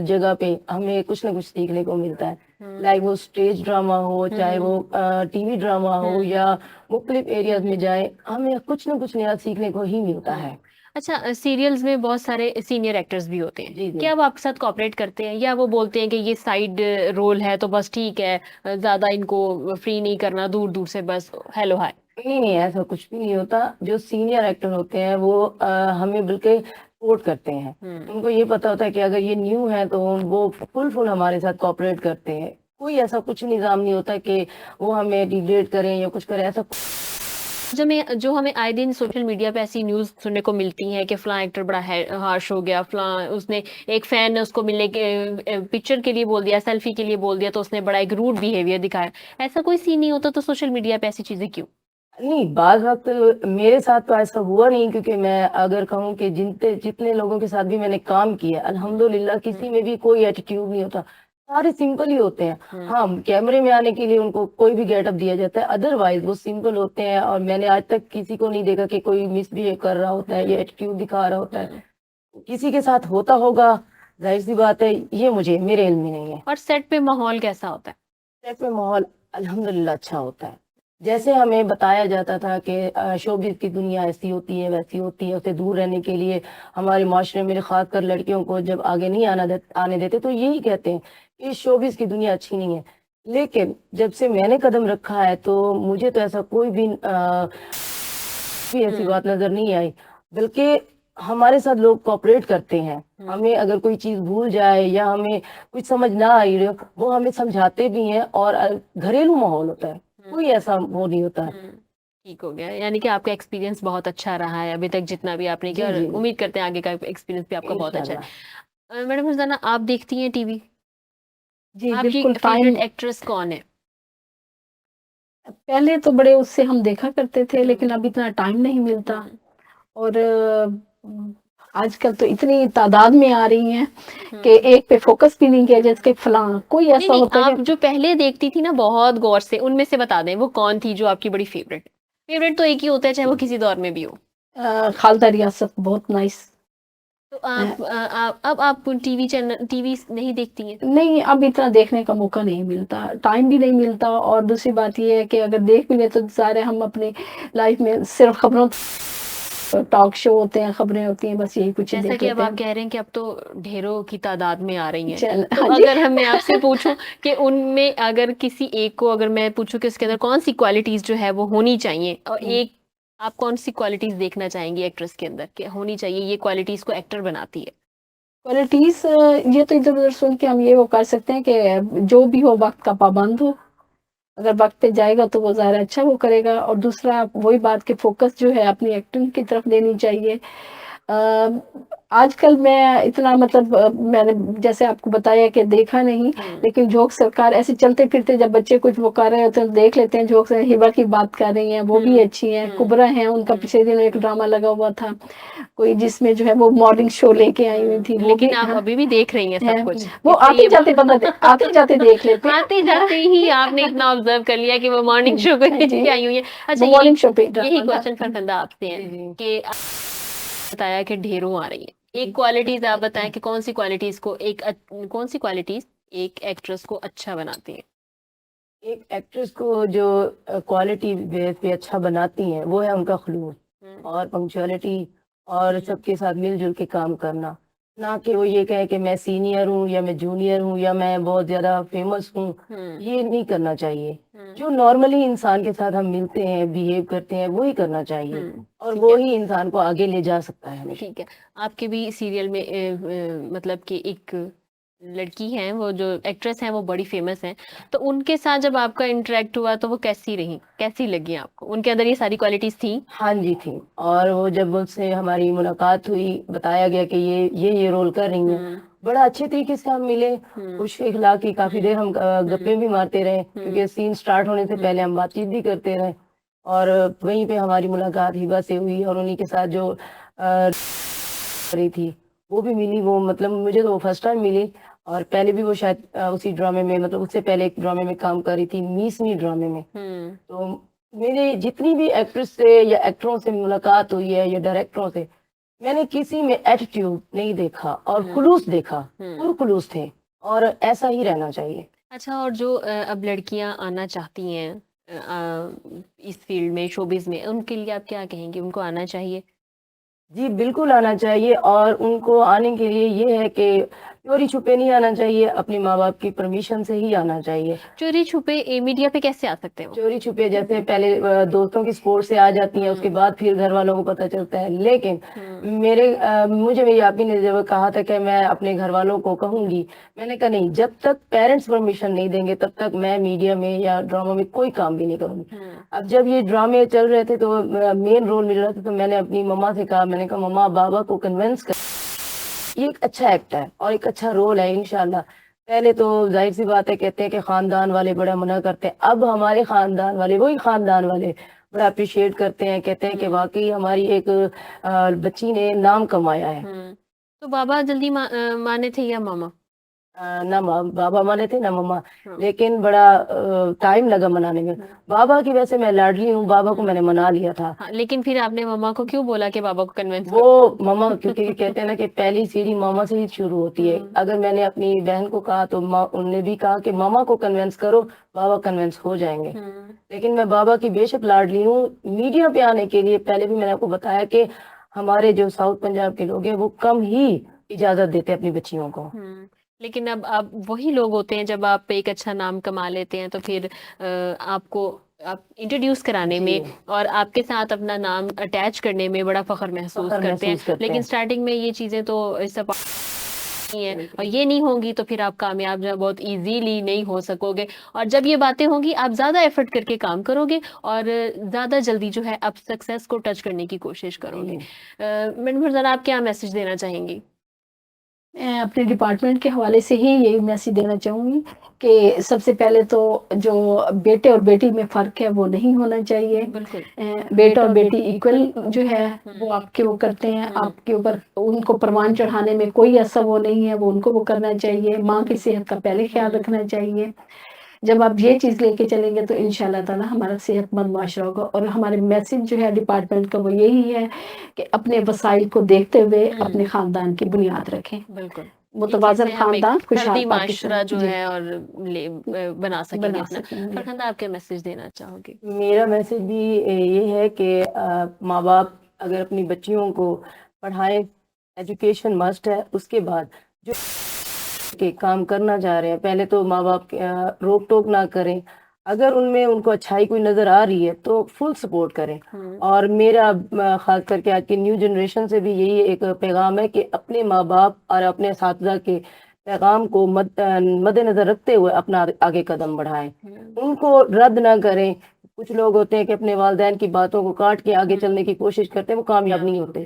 जगह पे हमें कुछ ना कुछ सीखने को मिलता है। लाइक वो स्टेज ड्रामा हो, चाहे वो टीवी ड्रामा हो, या मुख्तलिफ एरियाज में जाए, हमें कुछ ना कुछ नया सीखने को ही मिलता है। अच्छा, सीरियल्स में बहुत सारे सीनियर एक्टर्स भी होते हैं, जी जी। क्या वो आपके साथ कोऑपरेट करते हैं या वो बोलते हैं कि ये साइड रोल है तो बस ठीक है, ज्यादा इनको फ्री नहीं करना, दूर दूर से बस हेलो हाय? नहीं नहीं, ऐसा कुछ भी नहीं होता। जो सीनियर एक्टर होते हैं वो हमें बिल्कुल सपोर्ट करते हैं। हम्म। उनको ये पता होता है कि अगर ये न्यू है तो वो फुल फुल हमारे साथ कोऑपरेट करते हैं। कोई ऐसा कुछ निज़ाम नहीं होता कि वो हमें डिग्रेड करें या कुछ करें, ऐसा जो हमें आए दिन सोशल मीडिया पे ऐसी न्यूज़ सुनने को मिलती है कि फलां एक्टर बड़ा हार्श हो गया, फलां उसने एक फैन ने उसको मिलने के पिक्चर के लिए बोल दिया, सेल्फी के लिए बोल दिया तो उसने बड़ा एक रूड बिहेवियर दिखाया। ऐसा कोई सीन नहीं होता तो सोशल मीडिया पे ऐसी चीज़ें क्यों? नहीं। बाज़ वक़्त मेरे साथ तो ऐसा हुआ नहीं, क्योंकि मैं अगर कहूँ कि जिनते जितने लोगों के साथ भी मैंने काम किया, अल्हम्दुलिल्लाह किसी में भी कोई एटीट्यूड नहीं होता। सारे सिंपल ही होते हैं। हाँ, कैमरे में आने के लिए उनको कोई भी गेटअप दिया जाता है, अदरवाइज़ वो सिंपल होते हैं और मैंने आज तक किसी को नहीं देखा कि कोई मिसबिहेव कर रहा होता है या एटीट्यूड दिखा रहा होता है। किसी के साथ होता होगा, ज़ाहिर-सी बात है, ये मेरे इल्म में नहीं है। और सेट पे माहौल कैसा होता है? सेट में माहौल अल्हम्दुलिल्लाह अच्छा होता है। जैसे हमें बताया जाता था कि शोबिज़ की दुनिया ऐसी होती है, वैसी होती है, उससे दूर रहने के लिए हमारे माशरे में ख़ासकर लड़कियों को जब आगे नहीं आने देते तो यही कहते हैं कि शोबिज़ की दुनिया अच्छी नहीं है। लेकिन जब से मैंने कदम रखा है तो मुझे तो ऐसा कोई भी ऐसी बात नज़र नहीं आई। बल्कि हमारे साथ लोग कोऑपरेट करते हैं। हमें अगर कोई चीज़ भूल जाए या हमें कुछ समझ ना आई हो, वो हमें समझाते भी हैं और घरेलू माहौल होता है। कोई ऐसा वो नहीं होता है। ठीक हो गया, यानी कि आपका एक्सपीरियंस बहुत अच्छा रहा है अभी तक जितना भी आपने जी, किया, और जी। उम्मीद करते हैं आगे का एक्सपीरियंस भी आपका बहुत अच्छा है। इंशाल्लाह। मैडम फरजाना, आप देखती हैं टीवी? जी आपकी बिल्कुल फेवरेट टाइम। एक्ट्रेस कौन है? पहले तो बड़े उससे हम देखा करते थे लेकिन अब इतना टाइम नहीं मिलता। और आजकल तो इतनी तादाद में आ रही हैं कि एक पे फोकस भी नहीं किया जैसे कि फलां कोई नहीं ऐसा नहीं, होता है आप जो पहले देखती थी ना बहुत गौर से, उनमें से बता दें वो कौन थी जो आपकी बड़ी फेवरेट? फेवरेट तो एक ही होता है चाहे वो किसी दौर में भी हो। खालदा रियासत बहुत नाइस। तो अब आप टीवी नहीं देखती हैं? नहीं अब इतना देखने का मौका नहीं मिलता, टाइम भी नहीं मिलता और दूसरी बात ये है कि अगर देख भी ले तो सारे हम अपने लाइफ में सिर्फ खबरों टॉक शो होते हैं, खबरें होती हैं, बस यही कुछ ही जैसा देख कि अब लेते आप हैं। कह रहे हैं कि अब तो ढेरों की तादाद में आ रही हैं, तो हाँ जी। अगर हम मैं आपसे पूछूं कि उनमें अगर किसी एक को अगर मैं पूछूं कि उसके अंदर कौन सी क्वालिटीज जो है वो होनी चाहिए, और एक आप कौन सी क्वालिटीज देखना चाहेंगी एक्ट्रेस के अंदर कि होनी चाहिए, ये क्वालिटीज को एक्टर बनाती है? क्वालिटीज ये तो इधर उधर सुन के हम ये वो कर सकते हैं कि जो भी हो वक्त का पाबंद हो। अगर वक्त पे जाएगा तो वो ज़्यादा अच्छा वो करेगा और दूसरा वही बात कि फोकस जो है अपनी एक्टिंग की तरफ देनी चाहिए। अ, आजकल मैं इतना मतलब मैंने जैसे आपको बताया कि देखा नहीं, लेकिन जोक सरकार ऐसे चलते फिरते जब बच्चे कुछ वो कर रहे होते हैं तो देख लेते हैं। जोक्स हिबा की बात कर रही हैं वो भी अच्छी हैं। कुबरा हैं, उनका पिछले दिनों एक ड्रामा लगा हुआ था कोई जिसमें जो है वो मॉर्निंग शो लेके आई हुई थी, वो लेकिन भी आप हाँ, अभी भी देख रही हैं सब कुछ, वो इससे आते ये जाते आते जाते देख लेते हैं। आते जाते ही आपने इतना ऑब्जर्व कर लिया कि वो मॉर्निंग शो को देख जी, के आई हुई है। अच्छा, वो मॉर्निंग शो पे यही ड्रामा था। क्वेश्चन फरफंदा आपसे है जी, जी। कि बताया कि ढेरों आ रही है, एक क्वालिटीज आप बताएं कि कौन सी क्वालिटीज एक एक्ट्रेस को अच्छा बनाती है? एक एक्ट्रेस को जो क्वालिटी बेस पे अच्छा बनाती हैं वो है उनका खुलूस और पंक्चुअलिटी और सबके साथ मिलजुल के काम करना। ना कि वो ये कहे कि मैं सीनियर हूँ या मैं जूनियर हूँ या मैं बहुत ज़्यादा फेमस हूँ, ये नहीं करना चाहिए। जो नॉर्मली इंसान के साथ हम मिलते हैं, बिहेव करते हैं, वही करना चाहिए और ठीक वो है। ही इंसान को आगे ले जा सकता है हमेशा। ठीक है, आपके भी सीरियल में मतलब कि एक लड़की हैं, वो जो एक्ट्रेस हैं वो बड़ी फेमस हैं, तो उनके साथ जब आपका इंटरेक्ट हुआ तो वो कैसी रही, कैसी लगी आपको? उनके अंदर ये सारी क्वालिटीज थी? हाँ जी, थी। और वो जब मुझसे हमारी मुलाकात हुई, बताया गया कि ये रोल कर रही हैं। बड़ा अच्छे तरीके से हम मिले, खुश इखलाक़ी काफ़ी देर हम गप्पें भी मारते रहे, क्योंकि सीन स्टार्ट होने से पहले हम बातचीत भी करते रहे। और वहीं पे हमारी मुलाकात हिबा से हुई और उन्हीं के साथ जो रही थी, वो भी मिली। वो मतलब मुझे तो वो फर्स्ट टाइम मिली और पहले भी वो शायद उसी ड्रामे में, मतलब उससे पहले एक ड्रामे में काम कर रही थी, मीसनी ड्रामे में। तो मेरे जितनी भी एक्ट्रेस से या एक्टरों से मुलाकात हुई है या डायरेक्टरों से, मैंने किसी में एटीट्यूड नहीं देखा और खुलूस देखा, पुरखुलूस थे और ऐसा ही रहना चाहिए। अच्छा, और जो अब लड़कियां आना चाहती हैं इस फील्ड में, शोबिज में, उनके लिए आप क्या कहेंगे, उनको आना चाहिए? जी बिल्कुल आना चाहिए, और उनको आने के लिए ये है कि चोरी छुपे नहीं आना चाहिए, अपने माँ बाप की परमिशन से ही आना चाहिए। चोरी छुपे मीडिया पे कैसे आ सकते हो? चोरी छुपे जैसे पहले दोस्तों की सपोर्ट से आ जाती हैं, उसके बाद फिर घर वालों को पता चलता है। लेकिन मुझे मेरी आपी ने जब कहा था कि मैं अपने घर वालों को कहूंगी, मैंने कहा नहीं, जब तक पेरेंट्स परमिशन नहीं देंगे तब तक मैं मीडिया में या ड्रामा में कोई काम भी नहीं करूंगी। अब जब ये ड्रामे चल रहे थे तो मेन रोल मिल रहा था, तो मैंने अपनी मम्मा से कहा, मैंने कहा मम्मा बाबा को कन्विंस कर, ये एक अच्छा एक्ट है और एक अच्छा रोल है इंशाल्लाह। पहले तो जाहिर सी बात है, कहते हैं कि खानदान वाले बड़ा मना करते हैं, अब हमारे खानदान वाले, वही खानदान वाले बड़ा अप्रिशिएट करते हैं, कहते हैं कि वाकई हमारी एक बच्ची ने नाम कमाया है। तो बाबा जल्दी माने थे या मामा? ना बाबा माने थे ना मम्मा, लेकिन बड़ा टाइम लगा मनाने में। बाबा की वैसे मैं लाडली हूँ, बाबा को मैंने मना लिया था। हाँ, लेकिन फिर आपने मामा को क्यों बोला कि बाबा को कन्विंस वो मम्मा, क्योंकि कहते हैं ना कि पहली सीढ़ी मामा से ही शुरू होती है। अगर मैंने अपनी बहन को कहा तो उनने भी कहा कि मामा को कन्विंस करो, बाबा कन्विंस हो जाएंगे। लेकिन मैं बाबा की बेशक लाडली हूँ। मीडिया पे आने के लिए पहले भी मैंने आपको बताया कि हमारे जो साउथ पंजाब के लोग हैं वो कम ही इजाजत देते हैं अपनी बच्चियों को। लेकिन अब वही लोग होते हैं, जब आप एक अच्छा नाम कमा लेते हैं तो फिर आपको आप इंट्रोड्यूस कराने में और आपके साथ अपना नाम अटैच करने में बड़ा फख्र महसूस करते हैं। लेकिन स्टार्टिंग में ये चीजें तो सब नहीं है, और ये नहीं होंगी तो फिर आप कामयाब जो है बहुत इजीली नहीं हो सकोगे। और जब ये बातें होंगी आप ज़्यादा एफर्ट करके काम करोगे और ज़्यादा जल्दी जो है आप सक्सेस को टच करने की कोशिश करोगे। मैडम फरजाना, आप क्या मैसेज देना चाहेंगी? मैं अपने डिपार्टमेंट के हवाले से ही यही मैसेज देना चाहूँगी कि सबसे पहले तो जो बेटे और बेटी में फ़र्क है वो नहीं होना चाहिए। बिल्कुल। बेटा और बेटी इक्वल जो है वो आपके वो करते हैं, आपके ऊपर उनको परवान चढ़ाने में कोई ऐसा वो नहीं है, वो उनको वो करना चाहिए। माँ की सेहत का पहले ख्याल रखना चाहिए। जब आप ये चीज़ लेके चलेंगे तो इंशाल्लाह ताला हमारा सेहतमंद माशरा होगा। और हमारे मैसेज जो है डिपार्टमेंट का वो यही है कि अपने वसाइल को देखते हुए अपने ख़ानदान की बुनियाद रखें। बिल्कुल। मुतवाज़न ख़ानदान खुशहाल हेल्दी माशरा पाकिस्तान जो जी है और बना सकेंगे बना अपना। सकेंगे। फरहान, आप क्या मैसेज देना चाहोगे? मेरा मैसेज भी ये है कि माँ बाप अगर अपनी बच्चियों को पढ़ाएं, एजुकेशन मस्ट है। उसके बाद जो के काम करना चाह रहे हैं, पहले तो माँ बाप रोक टोक ना करें। अगर उनमें उनको अच्छाई कोई नज़र आ रही है तो फुल सपोर्ट करें। और मेरा ख़ास करके आज की न्यू जनरेशन से भी यही एक पैगाम है कि अपने माँ बाप और अपने असातिज़ा के पैगाम को मद्देनजर रखते हुए अपना आगे कदम बढ़ाएं, उनको रद्द ना करें। कुछ लोग होते हैं कि अपने वालिदैन की बातों को काट के आगे चलने की कोशिश करते हैं, वो कामयाब नहीं होते।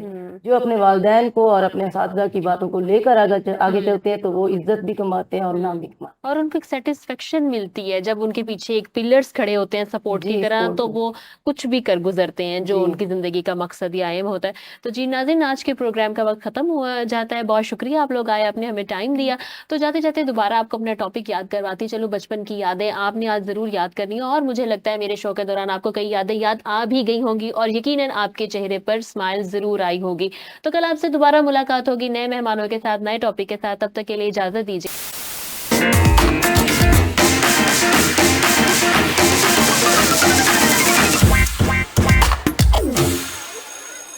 जो अपने वालिदैन को और अपने असातिज़ा की बातों को लेकर आगे चलते हैं तो वो इज्जत भी कमाते हैं और नाम भी कमाते हैं। और उनको एक सेटिस्फेक्शन मिलती है जब उनके पीछे एक पिलर्स खड़े होते हैं सपोर्ट की तरह, तो वो कुछ भी कर गुजरते हैं जो उनकी जिंदगी का मकसद या एम होता है। तो जी नाज़रीन, आज के प्रोग्राम का वक्त खत्म हुआ जाता है। बहुत शुक्रिया आप लोग आए, आपने हमें टाइम दिया। तो जाते जाते दोबारा आपको अपना टॉपिक याद करवाती चलो। बचपन की यादें आपने आज जरूर याद करनी है, और मुझे लगता है मेरे शो के दौरान आपको कई यादें याद आ भी गई होंगी और यकीनन आपके चेहरे पर स्माइल जरूर आई होगी। तो कल आपसे दोबारा मुलाकात होगी नए मेहमानों के साथ, नए टॉपिक के साथ। तब तक के लिए इजाजत दीजिए।